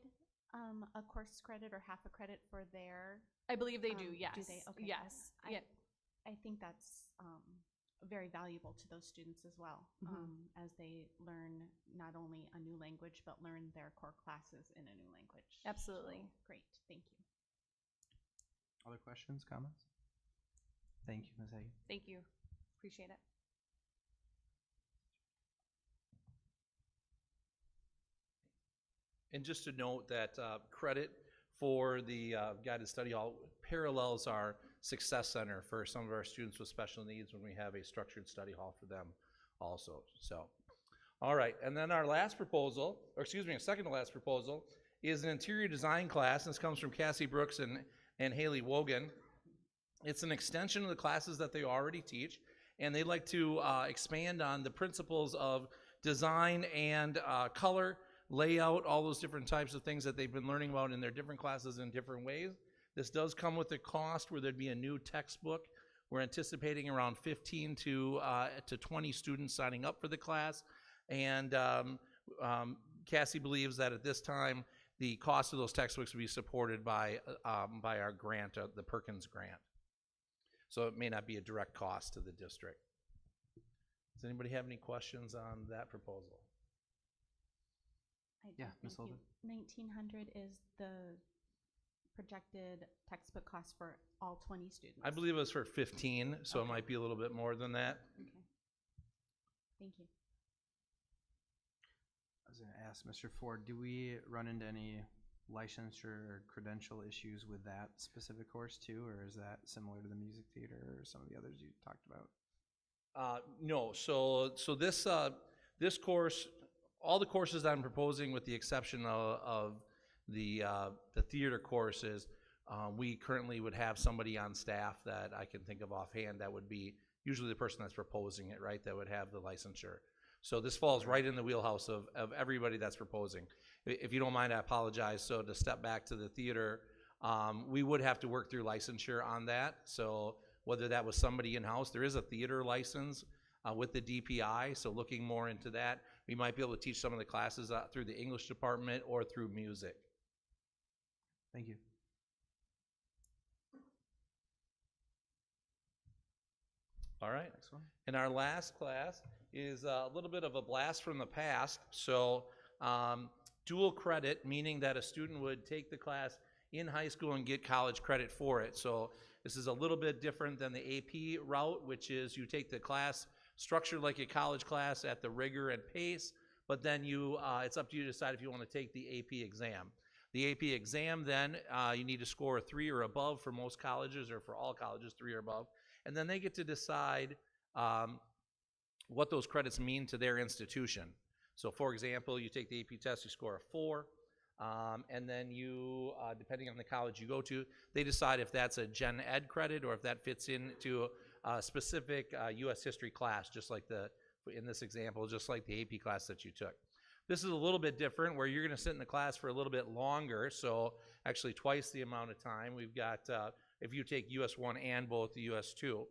a course credit or half a credit for their? I believe they do. Yes. Do they? Okay. Yes. I think that's very valuable to those students as well, as they learn not only a new language, but learn their core classes in a new language. Absolutely. So, great. Thank you. Other questions, comments? Thank you, Ms. Hagan. Thank you. Appreciate it. And just to note that credit for the guided study hall parallels our Success Center for some of our students with special needs when we have a structured study hall for them also. So, all right, and then our last proposal, or excuse me, our second to last proposal, is an interior design class. This comes from Cassie Brooks and Haley Wogan. It's an extension of the classes that they already teach, and they'd like to expand on the principles of design and color, layout, all those different types of things that they've been learning about in their different classes in different ways. This does come with a cost where there'd be a new textbook. We're anticipating around 15 to 20 students signing up for the class, and Cassie believes that at this time the cost of those textbooks will be supported by our grant, the Perkins grant. So it may not be a direct cost to the district. Does anybody have any questions on that proposal? Yeah, Ms. Holden. 1,900 is the projected textbook cost for all 20 students. I believe it was for 15, so Okay. it might be a little bit more than that. Okay. Thank you. I was going to ask Mr. Ford, do we run into any licensure or credential issues with that specific course too, or is that similar to the music theater or some of the others you talked about? No, so this course, all the courses I'm proposing with the exception of the theater courses, we currently would have somebody on staff that I can think of offhand that would be usually the person that's proposing it, right, that would have the licensure. So this falls right in the wheelhouse of everybody that's proposing. If you don't mind, I apologize. So to step back to the theater, we would have to work through licensure on that. So whether that was somebody in-house, there is a theater license with the DPI, so looking more into that. We might be able to teach some of the classes through the English department or through music. Thank you. All right. Next one. And our last class is a little bit of a blast from the past. So dual credit, meaning that a student would take the class in high school and get college credit for it. So this is a little bit different than the AP route, which is you take the class structured like a college class at the rigor and pace, but then it's up to you to decide if you want to take the AP exam. The AP exam then, you need to score a 3 or above for most colleges, or for all colleges, 3 or above. And then they get to decide what those credits mean to their institution. So for example, you take the AP test, you score a 4, and then you, depending on the college you go to, they decide if that's a gen ed credit or if that fits into a specific US history class, just like in this example, just like the AP class that you took. This is a little bit different, where you're going to sit in the class for a little bit longer, so actually twice the amount of time. We've got, if you take US 1 and both the US 2,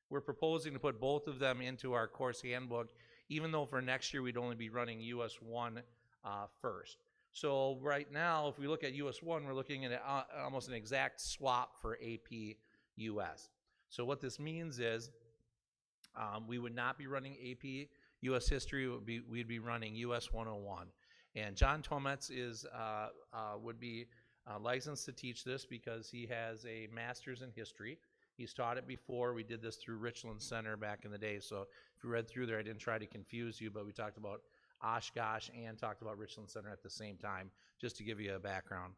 we're proposing to put both of them into our course handbook, even though for next year we'd only be running US 1 first. So right now, if we look at US 1, we're looking at almost an exact swap for AP US. So what this means is we would not be running AP US history, we'd be running US 101. And John Tometz would be licensed to teach this because he has a master's in history. He's taught it before. We did this through Richland Center back in the day. So if you read through there, I didn't try to confuse you, but we talked about Oshkosh and talked about Richland Center at the same time, just to give you a background.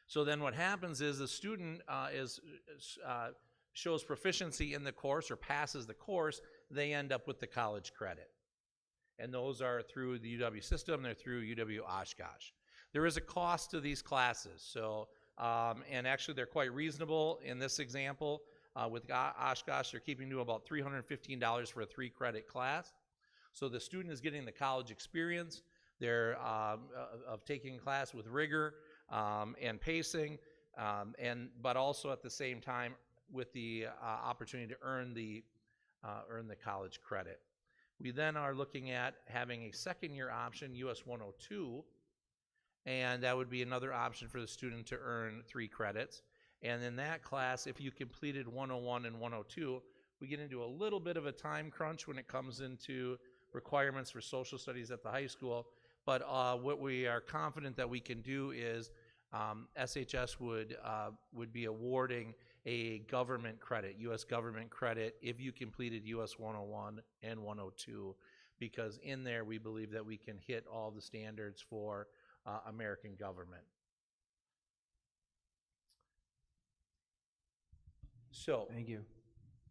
So then what happens is the student shows proficiency in the course or passes the course, they end up with the college credit. And those are through the UW system, they're through UW Oshkosh. There is a cost to these classes, so, and actually they're quite reasonable in this example. With Oshkosh, they're keeping to about $315 for a 3-credit class. So the student is getting the college experience, they're of taking class with rigor and pacing, but also at the same time with the opportunity to earn the college credit. We then are looking at having a second-year option, US 102, and that would be another option for the student to earn 3 credits. And in that class, if you completed 101 and 102, we get into a little bit of a time crunch when it comes into requirements for social studies at the high school, but what we are confident that we can do is SHS would be awarding a government credit, U.S. government credit, if you completed US 101 and 102, because in there we believe that we can hit all the standards for American government. So, Thank you.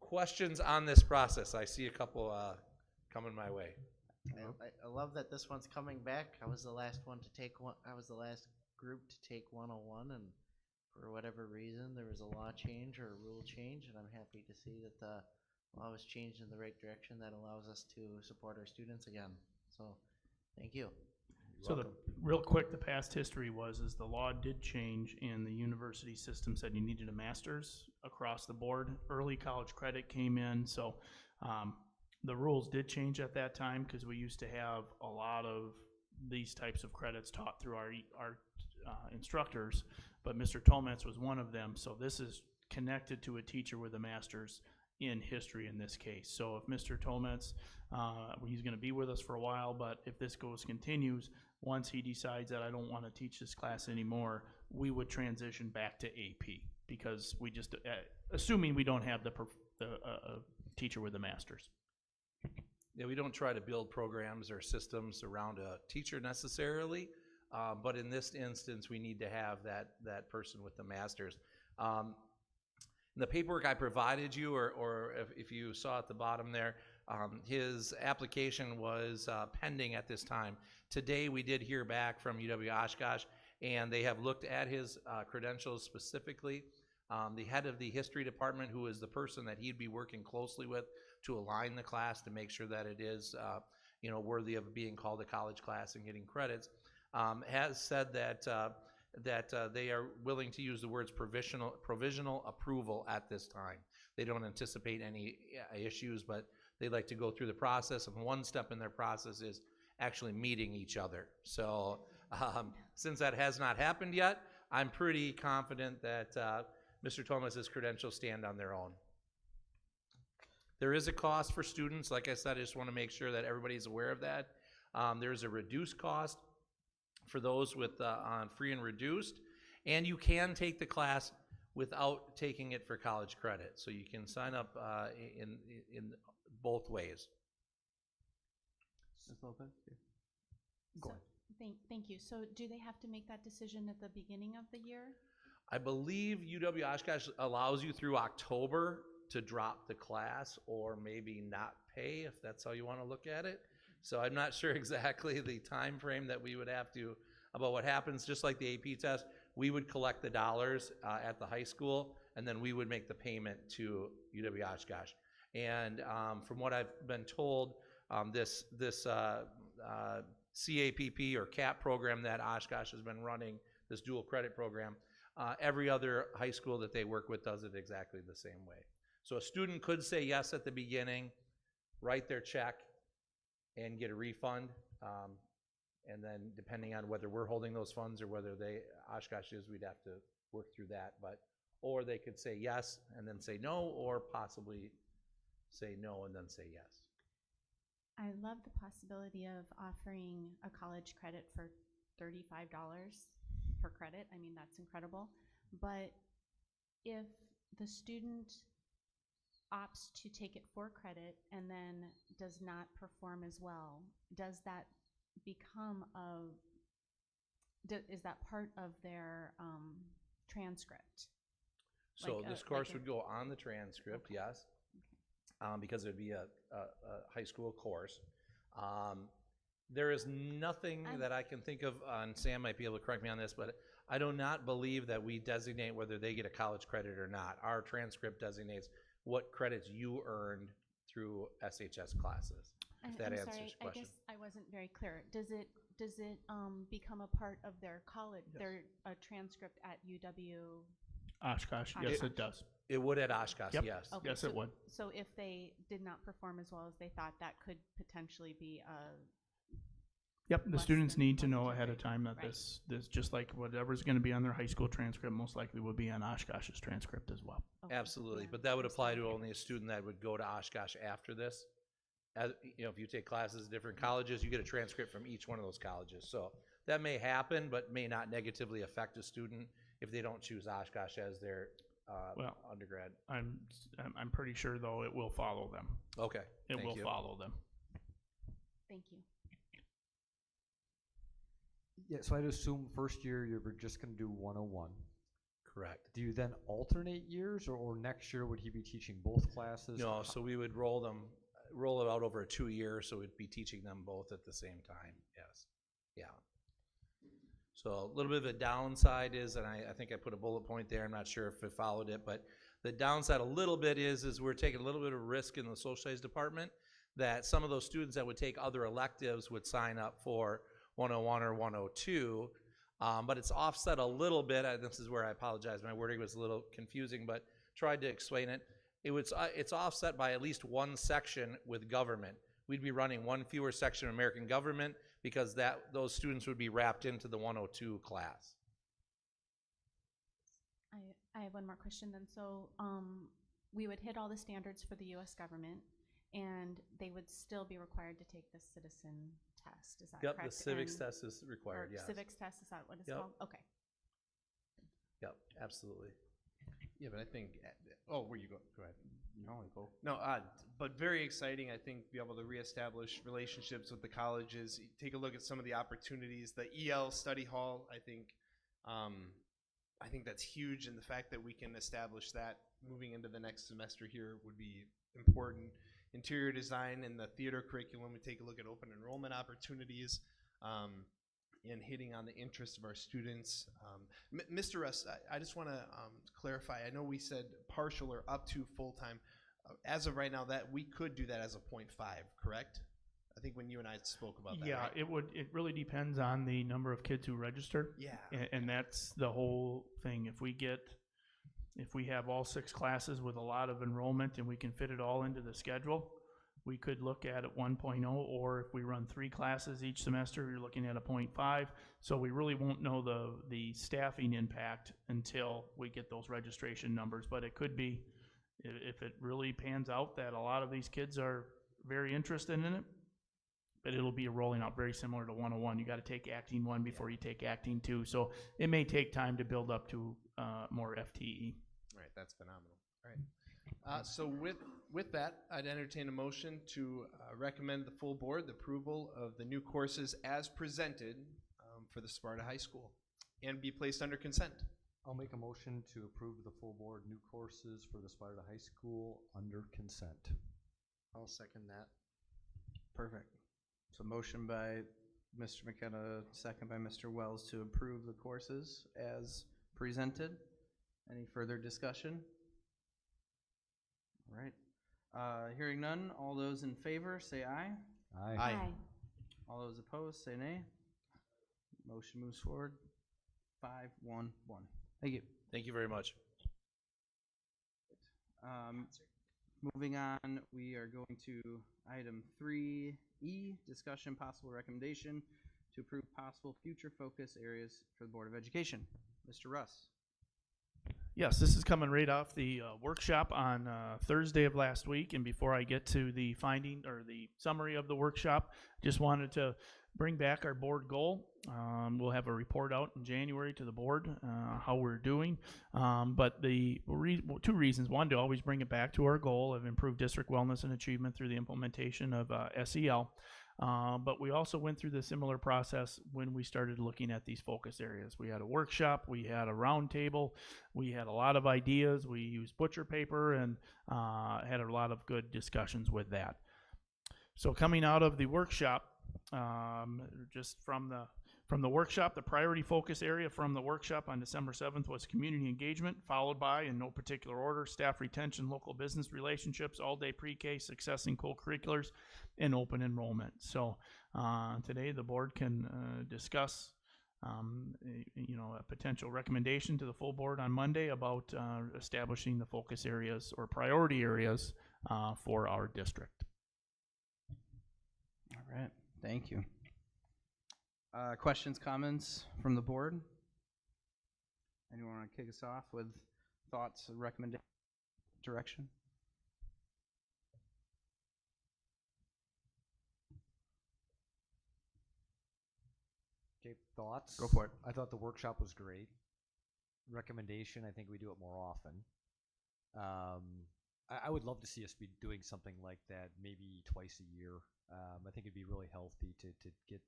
questions on this process? I see a couple coming my way. I love that this one's coming back. I was the last one to take one. I was the last group to take 101, and for whatever reason, there was a law change or a rule change, and I'm happy to see that the law was changed in the right direction that allows us to support our students again. So, thank you. So real quick, the past history is the law did change, and the university system said you needed a master's across the board. Early college credit came in, so the rules did change at that time, because we used to have a lot of these types of credits taught through our instructors, but Mr. Tometz was one of them, so this is connected to a teacher with a master's in history in this case. So if Mr. Tometz, he's going to be with us for a while, but if this continues, once he decides that I don't want to teach this class anymore, we would transition back to AP, because we just, assuming we don't have the teacher with a master's. Yeah, we don't try to build programs or systems around a teacher necessarily, but in this instance, we need to have that person with the master's. The paperwork I provided you, or if you saw at the bottom there, his application was pending at this time. Today, we did hear back from UW Oshkosh, and they have looked at his credentials specifically. The head of the history department, who is the person that he'd be working closely with to align the class to make sure that it is worthy of being called a college class and getting credits, has said that they are willing to use the words provisional approval at this time. They don't anticipate any issues, but they'd like to go through the process, and one step in their process is actually meeting each other. So since that has not happened yet, I'm pretty confident that Mr. Tometz's credentials stand on their own. There is a cost for students. Like I said, I just want to make sure that everybody's aware of that. There's a reduced cost for those with on free and reduced, and you can take the class without taking it for college credit. So you can sign up in both ways. Ms. Lopez? Go ahead. Thank you. So do they have to make that decision at the beginning of the year? I believe UW Oshkosh allows you through October to drop the class or maybe not pay, if that's how you want to look at it. So I'm not sure exactly the time frame that we would have to, about what happens, just like the AP test, we would collect the dollars at the high school, and then we would make the payment to UW Oshkosh. And from what I've been told, this CAPP or CAP program that Oshkosh has been running, this dual credit program, every other high school that they work with does it exactly the same way. So a student could say yes at the beginning, write their check, and get a refund. And then depending on whether we're holding those funds or whether Oshkosh is, we'd have to work through that. Or they could say yes and then say no, or possibly say no and then say yes. I love the possibility of offering a college credit for $35 per credit. I mean, that's incredible. But if the student opts to take it for credit and then does not perform as well, does that become is that part of their transcript? So Like this course would go on the transcript, yes, because it would be a high school course. There is nothing that I can think of, and Sam might be able to correct me on this, but I do not believe that we designate whether they get a college credit or not. Our transcript designates what credits you earned through SHS classes, if that answers your question. I guess I wasn't very clear. Does it become a part of their college, their transcript at UW? Oshkosh, yes, it does. It would at Oshkosh, Yep. yes. Okay, Yes, it would. So if they did not perform as well as they thought, that could potentially be a. Yep, the less students than need to know positive ahead of grade. time that Right. this, just like whatever's gonna be on their high school transcript, most likely will be on Oshkosh's transcript as well. Okay, Absolutely, yeah, but that would I'm apply sorry. to only a student that would go to Oshkosh after this. As, you know, if you take classes at different colleges, you get a transcript from each one of those colleges. So that may happen, but may not negatively affect a student if they don't choose Oshkosh as their Well, undergrad. I'm pretty sure though it will follow them. Okay, It thank will you. follow them. Thank you. Yeah, so I'd assume first year you were just gonna do 101. Correct. Do you then alternate years, or next year would he be teaching both classes? No, so we would roll it out over a 2 year, so we'd be teaching them both at the same time, yes. Yeah. So a little bit of a downside is, and I think I put a bullet point there, I'm not sure if it followed it, but the downside a little bit is we're taking a little bit of risk in the social studies department, that some of those students that would take other electives would sign up for 101 or 102, but it's offset a little bit. This is where I apologize, my wording was a little confusing, but tried to explain it. It's offset by at least one section with government. We'd be running one fewer section of American government because those students would be wrapped into the 102 class. I have one more question then. So we would hit all the standards for the U.S. government, and they would still be required to take the citizen test. Is that correct? Yep, the civics test is required, yes. Civics test, is that what it's Yep. called? Okay. Yep, absolutely. Yeah, but I think, where you go? Go ahead. No, go. No, but very exciting, I think, be able to reestablish relationships with the colleges, take a look at some of the opportunities, the EL study hall, I think that's huge, and the fact that we can establish that moving into the next semester here would be important. Interior design and the theater curriculum, we take a look at open enrollment opportunities, and hitting on the interests of our students. Mr. Russ, I just want to clarify, I know we said partial or up to full-time. As of right now, that we could do that as a 0.5, correct? I think when you and I spoke about that, Yeah, right? it really depends on the number of kids who register. Yeah. And that's the whole thing. If we have all 6 classes with a lot of enrollment and we can fit it all into the schedule, we could look at it 1.0, or if we run 3 classes each semester, you're looking at a 0.5. So we really won't know the staffing impact until we get those registration numbers. But it could be, if it really pans out that a lot of these kids are very interested in it, but it'll be rolling out very similar to 101. You got to take acting 1 before you take acting 2. So it may take time to build up to more FTE. Right, that's phenomenal. All right. So with that, I'd entertain a motion to recommend the full board the approval of the new courses as presented for the Sparta High School and be placed under consent. I'll make a motion to approve the full board new courses for the Sparta High School under consent. I'll second that. Perfect. So motion by Mr. McKenna, second by Mr. Wells to approve the courses as presented. Any further discussion? All right. Hearing none, all those in favor say aye. Aye. All those opposed say nay. Motion moves forward. 5-1-1. Thank you. Thank you very much. Moving on, we are going to item 3E, discussion possible recommendation to approve possible future focus areas for the Board of Education. Mr. Russ. Yes, this is coming right off the workshop on Thursday of last week. And before I get to the finding or the summary of the workshop, just wanted to bring back our board goal. We'll have a report out in January to the board how we're doing. But the two reasons: one, to always bring it back to our goal of improved district wellness and achievement through the implementation of SEL. But we also went through the similar process when we started looking at these focus areas. We had a workshop, we had a round table, we had a lot of ideas, we used butcher paper and had a lot of good discussions with that. So coming out of the workshop, just from the workshop, the priority focus area from the workshop on December 7th was community engagement, followed by, in no particular order, staff retention, local business relationships, all-day pre-K, success in co-curriculars, and open enrollment. So today the board can discuss a potential recommendation to the full board on Monday about establishing the focus areas or priority areas for our district. All right, thank you. Questions, comments from the board? Anyone want to kick us off with thoughts, recommendation, direction? Okay, thoughts? Go for it. I thought the workshop was great. Recommendation, I think we do it more often. I would love to see us be doing something like that maybe twice a year. I think it'd be really healthy to get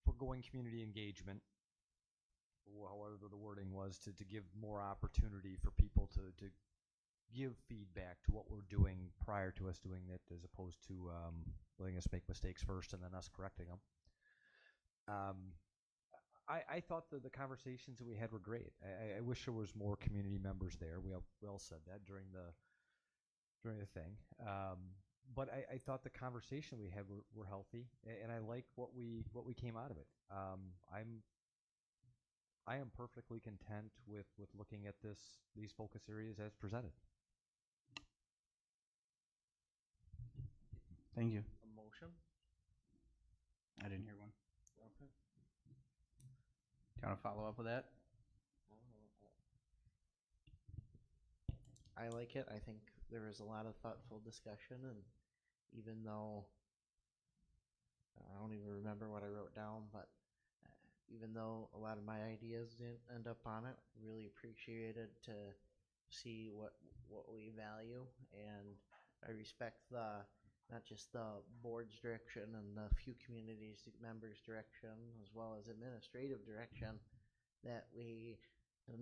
foregoing community engagement, however the wording was, to give more opportunity for people to give feedback to what we're doing prior to us doing it, as opposed to letting us make mistakes first and then us correcting them. I thought the conversations that we had were great. I wish there was more community members there. We all said that during the thing. But I thought the conversation we had were healthy, and I like what we came out of it. I am perfectly content with looking at these focus areas as presented. Thank you. A motion? I didn't hear one. Okay. Do you want to follow up with that? I like it. I think there was a lot of thoughtful discussion, and even though I don't even remember what I wrote down, but even though a lot of my ideas didn't end up on it, really appreciated to see what we value, and I respect not just the board's direction and the few communities members' direction, as well as administrative direction, that we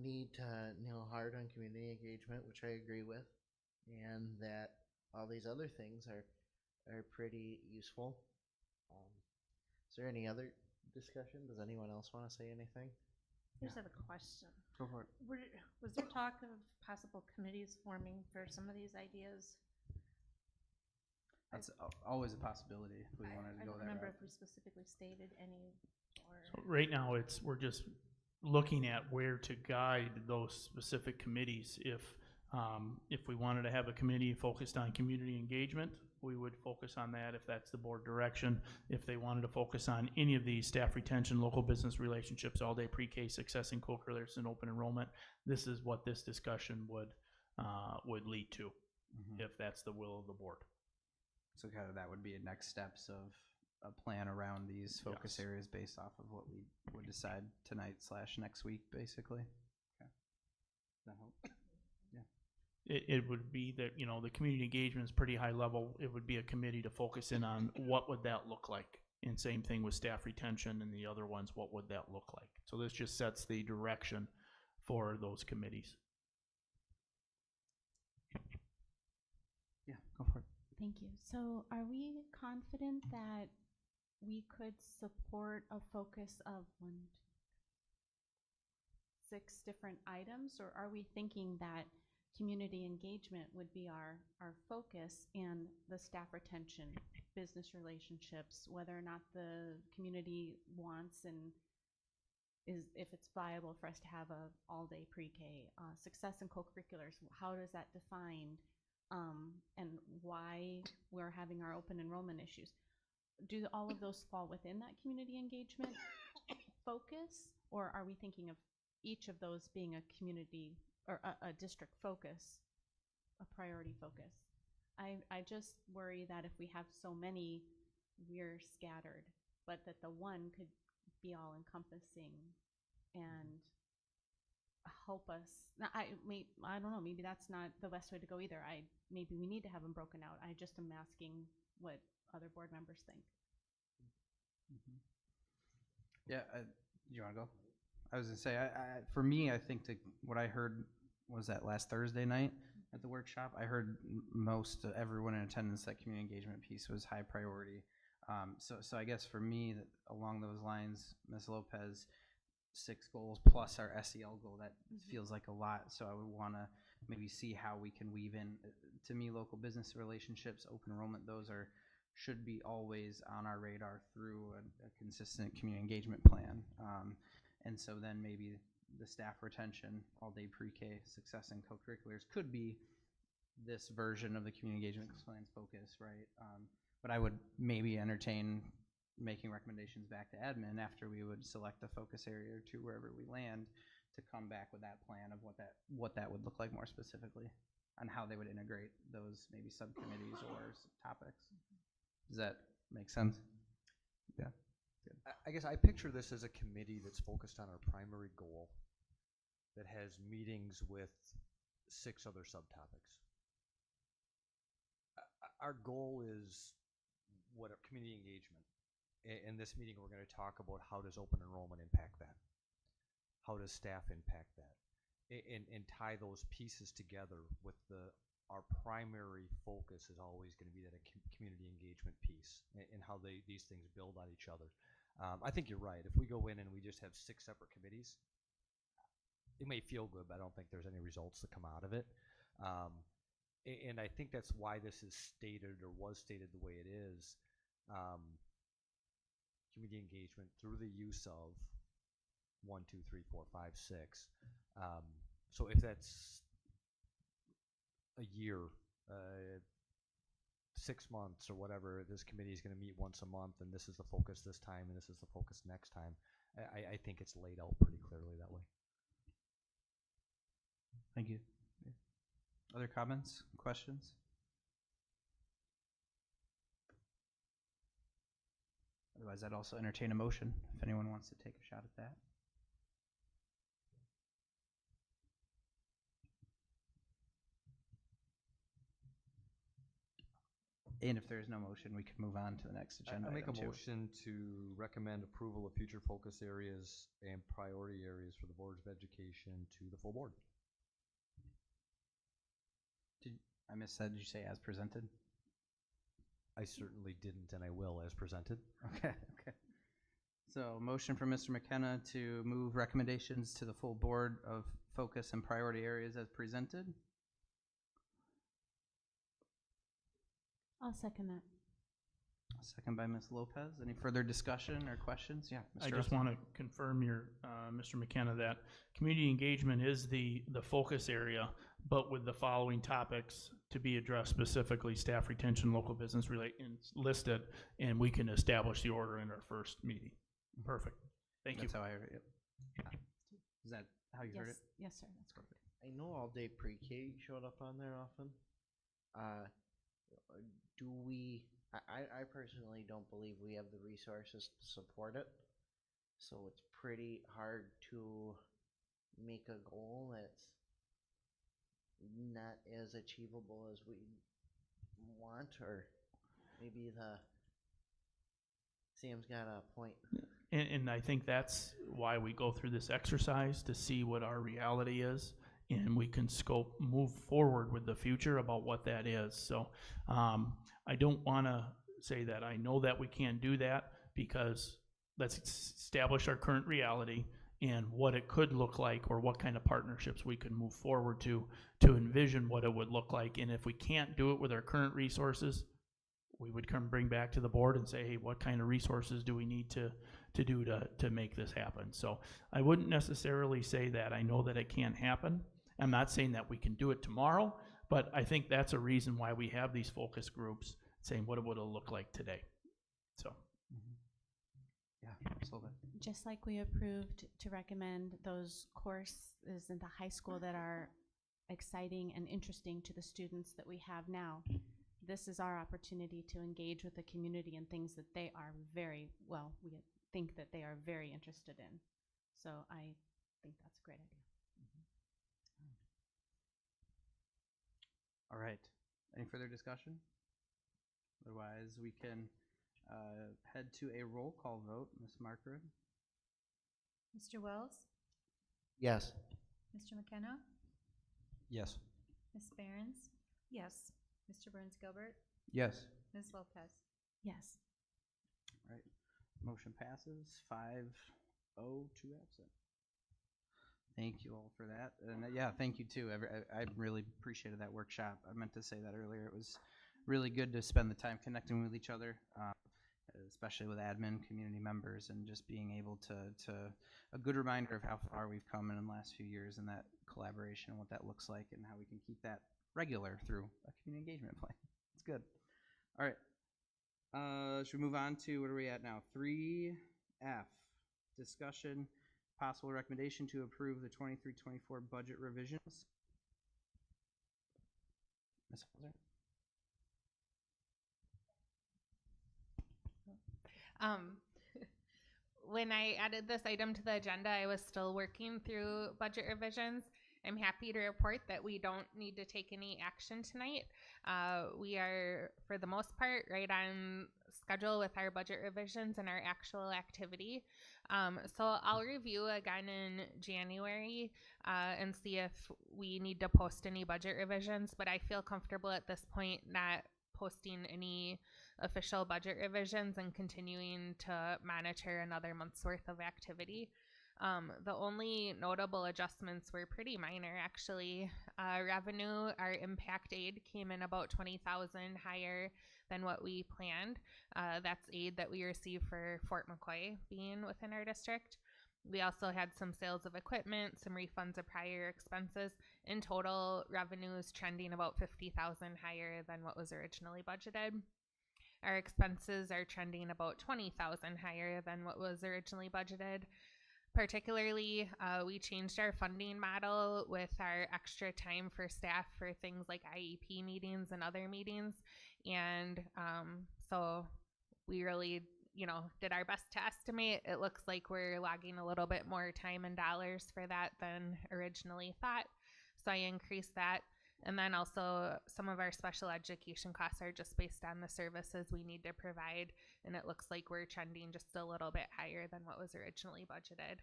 need to nail hard on community engagement, which I agree with, and that all these other things are pretty useful. Is there any other discussion? Does anyone else want to say anything? I just have a question. Go for it. Was there talk of possible committees forming for some of these ideas? That's always a possibility if we wanted to I go don't that remember route. if we specifically stated any, or. So right now, we're just looking at where to guide those specific committees. If we wanted to have a committee focused on community engagement, we would focus on that if that's the board direction. If they wanted to focus on any of these, staff retention, local business relationships, all-day pre-K, success in co-curriculars, and open enrollment, this is what this discussion would lead to, if that's the will of the board. So kind of that would be a next steps of a plan around these focus Yes. areas based off of what we would decide tonight / next week, basically. Okay. Does that help? Yeah. it would be that, you know, the community engagement is pretty high level. It would be a committee to focus in on what would that look like? And same thing with staff retention and the other ones, what would that look like? So this just sets the direction for those committees. Yeah, go for it. Thank you. So are we confident that we could support a focus of 6 different items, or are we thinking that community engagement would be our focus and the staff retention, business relationships, whether or not the community wants and if it's viable for us to have a all-day pre-K, success in co-curriculars, how does that define, and why we're having our open enrollment issues? Do all of those fall within that community engagement focus, or are we thinking of each of those being a community or a district focus, a priority focus? I just worry that if we have so many, we're scattered, but that the one could be all encompassing and help us. Now, I don't know, maybe that's not the best way to go either. Maybe we need to have them broken out. I just am asking what other board members think. Yeah, do you want to go? I was gonna say, for me, I think what I heard was that last Thursday night at the workshop, I heard most everyone in attendance that community engagement piece was high priority. So I guess for me, along those lines, Ms. Lopez, 6 goals plus our SEL goal, that feels like a lot. So I would want to maybe see how we can weave in. To me, local business relationships, open enrollment, those should be always on our radar through a consistent community engagement plan. And so then maybe the staff retention, all-day pre-K, success in co-curriculars could be this version of the community engagement plan's focus, right? But I would maybe entertain making recommendations back to admin after we would select a focus area or 2 wherever we land to come back with that plan of what that would look like more specifically and how they would integrate those maybe subcommittees or topics. Does that make sense? Yeah. Good. I guess I picture this as a committee that's focused on our primary goal that has meetings with 6 other subtopics. Our goal is what community engagement. In this meeting, we're going to talk about how does open enrollment impact that? How does staff impact that? And tie those pieces together with our primary focus is always going to be that community engagement piece and how these things build on each other. I think you're right. If we go in and we just have 6 separate committees, it may feel good, but I don't think there's any results that come out of it. And I think that's why this is stated or was stated the way it is. Community engagement through the use of 1, 2, 3, 4, 5, 6. So if that's a year, 6 months or whatever, this committee is going to meet once a month, and this is the focus this time, and this is the focus next time. I think it's laid out pretty clearly that way. Thank you. Other comments, questions? Otherwise, I'd also entertain a motion if anyone wants to take a shot at that. And if there is no motion, we can move on to the next agenda. I make a item, motion to recommend approval of future focus areas and priority areas for the Boards of Education to the full board. I missed that. Did you say as presented? I certainly didn't, and I will as presented. Okay. So motion from Mr. McKenna to move recommendations to the full board of focus and priority areas as presented. I'll second that. Second by Ms. Lopez. Any further discussion or questions? Yeah, Mr. I just want to confirm Mr. McKenna, that community engagement is the focus area, but with the following topics to be addressed specifically: staff retention, local business relations listed, and we can establish the order in our first meeting. Perfect. Thank you. That's how I heard it. Is that how you heard it? Yes, sir. That's correct. I know all day pre-K showed up on there often. I personally don't believe we have the resources to support it. So it's pretty hard to make a goal that's not as achievable as we want, or maybe Sam's got a point. And I think that's why we go through this exercise, to see what our reality is, and we can move forward with the future about what that is. So I don't want to say that I know that we can't do that, because let's establish our current reality and what it could look like, or what kind of partnerships we can move forward to envision what it would look like. And if we can't do it with our current resources, we would bring back to the board and say, hey, what kind of resources do we need to do to make this happen? So I wouldn't necessarily say that I know that it can't happen. I'm not saying that we can do it tomorrow, but I think that's a reason why we have these focus groups, saying what would it look like today. So. Yeah, absolutely. Just like we approved to recommend those courses in the high school that are exciting and interesting to the students that we have now, this is our opportunity to engage with the community in things that they are we think that they are very interested in. So I think that's a great idea. All right. Any further discussion? Otherwise, we can head to a roll call vote. Ms. Markred? Mr. Wells? Yes. Mr. McKenna? Yes. Ms. Behrens? Yes. Mr. Burns Gilbert? Yes. Ms. Lopez? Yes. All right. Motion passes 5-0, 2 absent. Thank you all for that. And yeah, thank you too. I really appreciated that workshop. I meant to say that earlier. It was really good to spend the time connecting with each other, especially with admin, community members, and just being able to a good reminder of how far we've come in the last few years, and that collaboration and what that looks like, and how we can keep that regular through a community engagement plan. It's good. All right. Should we move on to, what are we at now? 3F, discussion, possible recommendation to approve the 23-24 budget revisions. Ms. Hauser? When I added this item to the agenda, I was still working through budget revisions. I'm happy to report that we don't need to take any action tonight. We are, for the most part, right on schedule with our budget revisions and our actual activity. So I'll review again in January and see if we need to post any budget revisions, but I feel comfortable at this point not posting any official budget revisions and continuing to monitor another month's worth of activity. The only notable adjustments were pretty minor, actually. Revenue, our impact aid came in about $20,000 higher than what we planned. That's aid that we received for Fort McCoy being within our district. We also had some sales of equipment, some refunds of prior expenses. In total, revenue is trending about $50,000 higher than what was originally budgeted. Our expenses are trending about $20,000 higher than what was originally budgeted. Particularly, we changed our funding model with our extra time for staff for things like IEP meetings and other meetings. And so we really, did our best to estimate. It looks like we're logging a little bit more time and dollars for that than originally thought. So I increased that. And then also some of our special education costs are just based on the services we need to provide. And it looks like we're trending just a little bit higher than what was originally budgeted.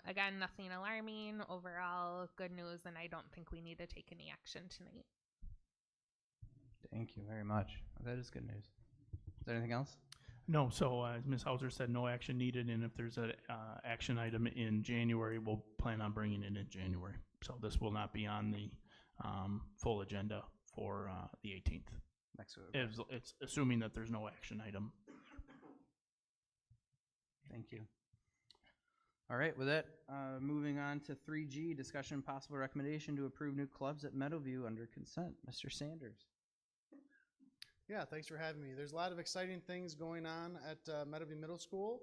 Again, nothing alarming. Overall, good news, and I don't think we need to take any action tonight. Thank you very much. That is good news. Is there anything else? No, so as Ms. Hauser said, no action needed, and if there's an action item in January, we'll plan on bringing it in January. So this will not be on the full agenda for the 18th. Next week. It's assuming that there's no action item. Thank you. All right, with that, moving on to 3G, discussion possible recommendation to approve new clubs at Meadowview under consent. Mr. Sanders. Yeah, thanks for having me. There's a lot of exciting things going on at Meadowview Middle School,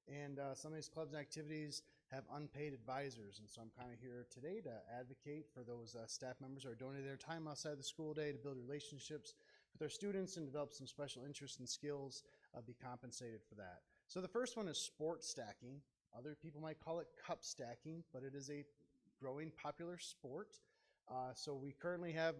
and some of these clubs and activities have unpaid advisors, and so I'm kind of here today to advocate for those staff members who are donating their time outside the school day to build relationships with their students and develop some special interests and skills, be compensated for that. So the first one is sport stacking. Other people might call it cup stacking, but it is a growing popular sport. So we currently have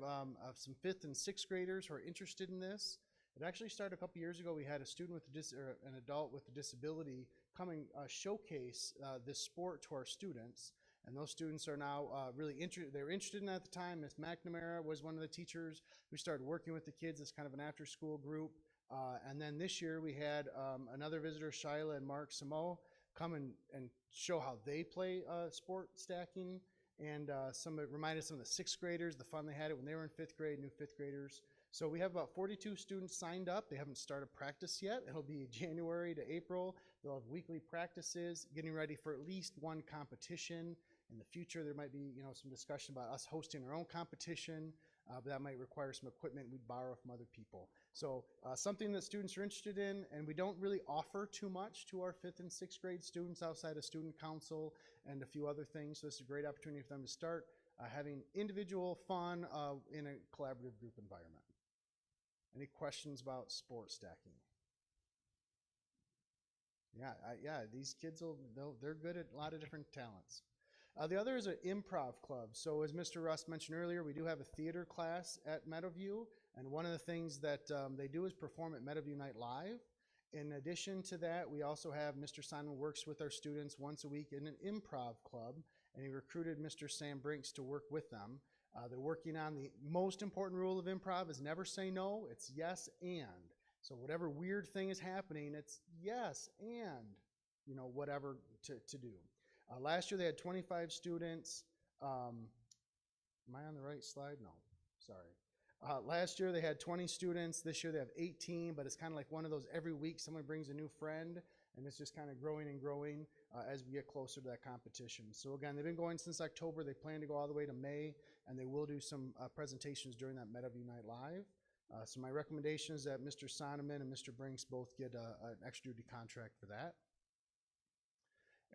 some 5th and 6th graders who are interested in this. It actually started a couple years ago. We had a student with an adult with a disability come and showcase this sport to our students. And those students are now really interested. They were interested in it at the time. Ms. McNamara was one of the teachers who started working with the kids as kind of an after-school group. And then this year we had another visitor, Shyla and Mark Samo, come and show how they play sport stacking. And it reminded some of the 6th graders the fun they had it when they were in 5th grade, new 5th graders. So we have about 42 students signed up. They haven't started practice yet. It'll be January to April. They'll have weekly practices, getting ready for at least one competition. In the future, there might be some discussion about us hosting our own competition, but that might require some equipment we'd borrow from other people. So something that students are interested in, and we don't really offer too much to our 5th and 6th grade students outside of student council and a few other things. So this is a great opportunity for them to start having individual fun in a collaborative group environment. Any questions about sport stacking? Yeah, these kids they're good at a lot of different talents. The other is an improv club. So as Mr. Russ mentioned earlier, we do have a theater class at Meadowview, and one of the things that they do is perform at Meadowview Night Live. In addition to that, we also have Mr. Simon works with our students once a week in an improv club, and he recruited Mr. Sam Brinks to work with them. They're working on the most important rule of improv is never say no, it's yes and. So whatever weird thing is happening, it's yes and, whatever to do. Last year they had 25 students. Am I on the right slide? No, sorry. Last year they had 20 students. This year they have 18, but it's kind of like one of those every week someone brings a new friend, and it's just kind of growing and growing as we get closer to that competition. So again, they've been going since October. They plan to go all the way to May, and they will do some presentations during that Meadowview Night Live. So my recommendation is that Mr. Sonneman and Mr. Brinks both get an extra duty contract for that.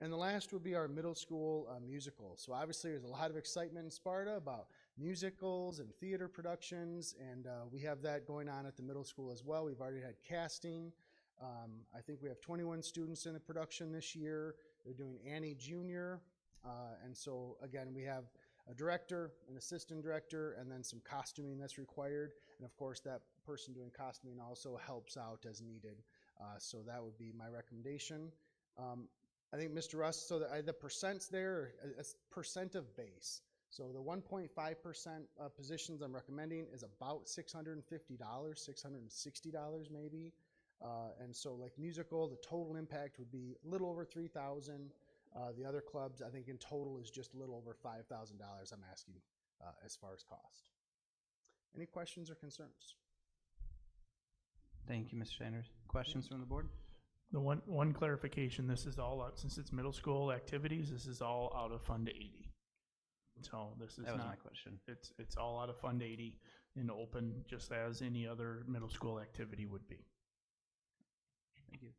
And the last would be our middle school musical. So obviously there's a lot of excitement in Sparta about musicals and theater productions, and we have that going on at the middle school as well. We've already had casting. I think we have 21 students in the production this year. They're doing Annie Jr. And so again, we have a director, an assistant director, and then some costuming that's required. And of course, that person doing costuming also helps out as needed. So that would be my recommendation. I think Mr. Russ, so the percents there, a percent of base. So the 1.5% positions I'm recommending is about $650, $660 maybe. And so like musical, the total impact would be a little over $3,000. The other clubs, I think in total is just a little over $5,000 I'm asking as far as cost. Any questions or concerns? Thank you, Mr. Sanders. Questions from the board? The one clarification, this is all out, since it's middle school activities, this is all out of Fund 80. So this is That was not, my question. It's all out of Fund 80 and open just as any other middle school activity would be. Thank you.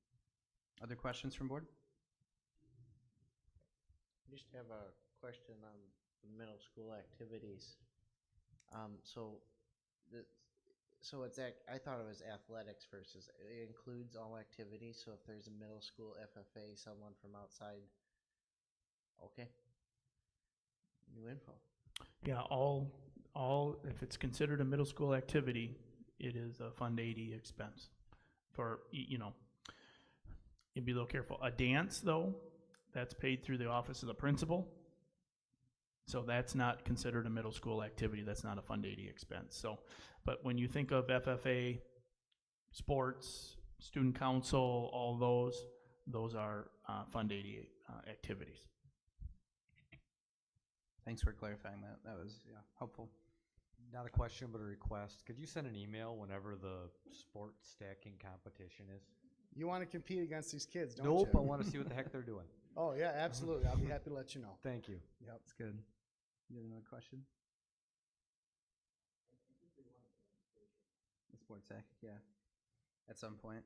Other questions from board? I just have a question on the middle school activities. So it's I thought it was athletics versus, it includes all activities. So if there's a middle school FFA, someone from outside, okay. New info. Yeah, all if it's considered a middle school activity, it is a Fund 80 expense. For, you'd be a little careful. A dance though, that's paid through the office of the principal. So that's not considered a middle school activity. That's not a Fund 80 expense. So, but when you think of FFA, sports, student council, all those are Fund 80 activities. Thanks for clarifying that. That was helpful. Not a question, but a request. Could you send an email whenever the sport stacking competition is? You want to compete against these kids, don't Nope, you? I want to see what the heck they're doing. Oh yeah, absolutely. I'll be happy to let you know. Thank you. Yep. That's good. You have another question? The sports act, yeah. At some point.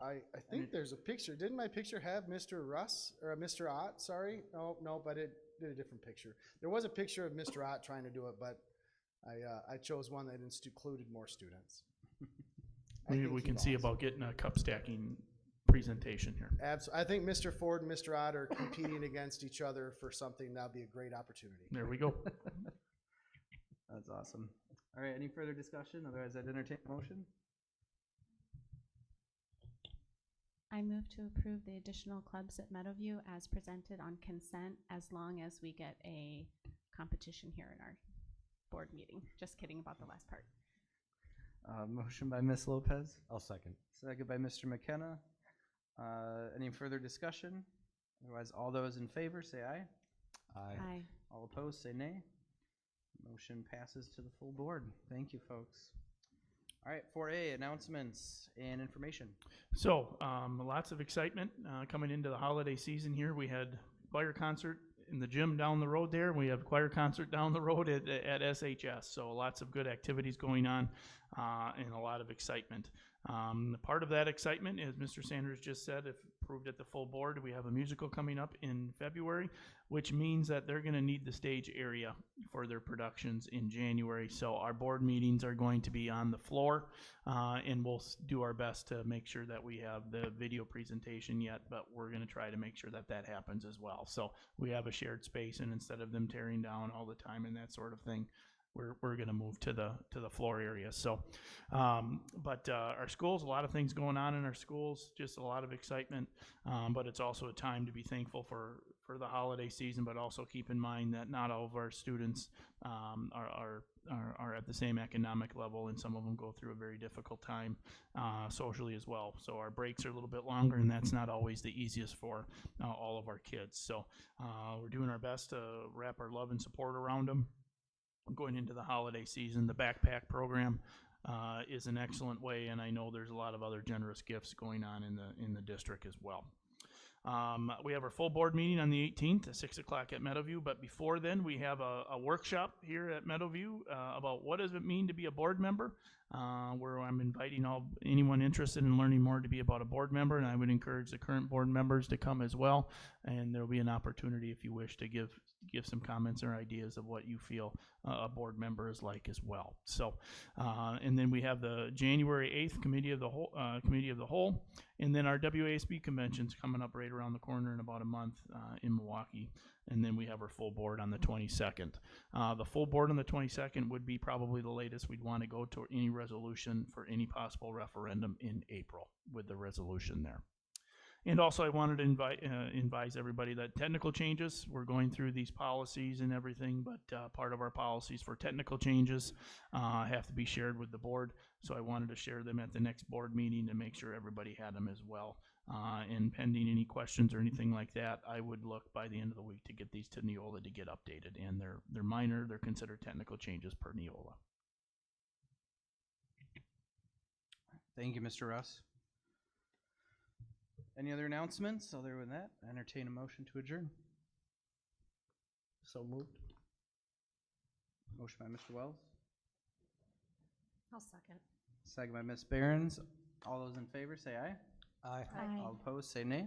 I think there's a picture. Didn't my picture have Mr. Russ or Mr. Ott? Sorry, no, but it did a different picture. There was a picture of Mr. Ott trying to do it, but I chose one that included more students. We can see about getting a cup stacking presentation here. Absolutely. I think Mr. Ford and Mr. Ott are competing against each other for something. That'll be a great opportunity. There we go. awesome. All right, any further discussion? Otherwise, I'd entertain a motion. I move to approve the additional clubs at Meadowview as presented on consent, as long as we get a competition here in our board meeting. Just kidding about the last part. Motion by Ms. Lopez, I'll second. second by Mr. McKenna. Any further discussion? Otherwise, all those in favor say aye. Aye. Aye. All opposed say nay. Motion passes to the full board. Thank you, folks. All right, 4A, announcements and information. So, lots of excitement coming into the holiday season here. We had choir concert in the gym down the road there. We have choir concert down the road at SHS. So lots of good activities going on and a lot of excitement. Part of that excitement, as Mr. Sanders just said, if approved at the full board, we have a musical coming up in February, which means that they're going to need the stage area for their productions in January. So our board meetings are going to be on the floor, and we'll do our best to make sure that we have the video presentation yet, but we're going to try to make sure that that happens as well. So we have a shared space, and instead of them tearing down all the time and that sort of thing, we're going to move to the floor area. So, but our schools, a lot of things going on in our schools, just a lot of excitement. But it's also a time to be thankful for the holiday season, but also keep in mind that not all of our students are at the same economic level, and some of them go through a very difficult time socially as well. So our breaks are a little bit longer, and that's not always the easiest for all of our kids. So we're doing our best to wrap our love and support around them. Going into the holiday season, the backpack program is an excellent way, and I know there's a lot of other generous gifts going on in the district as well. We have our full board meeting on the 18th at 6 o'clock at Meadowview, but before then we have a workshop here at Meadowview about what does it mean to be a board member, where I'm inviting anyone interested in learning more to be about a board member, and I would encourage the current board members to come as well, and there will be an opportunity if you wish to give some comments or ideas of what you feel a board member is like as well. So, and then we have the January 8th committee of the whole, and then our WASB convention's coming up right around the corner in about a month in Milwaukee, and then we have our full board on the 22nd. The full board on the 22nd would be probably the latest we'd want to go to any resolution for any possible referendum in April with the resolution there. And also I wanted to advise everybody that technical changes, we're going through these policies and everything, but part of our policies for technical changes have to be shared with the board. So I wanted to share them at the next board meeting to make sure everybody had them as well. And pending any questions or anything like that, I would look by the end of the week to get these to Neola to get updated. And they're minor, they're considered technical changes per Neola. Thank you, Mr. Russ. Any other announcements? Other than that, entertain a motion to adjourn. So moved. Motion by Mr. Wells, I'll second. second by Ms. Behrens. All those in favor say aye. Aye. Aye. All opposed say nay.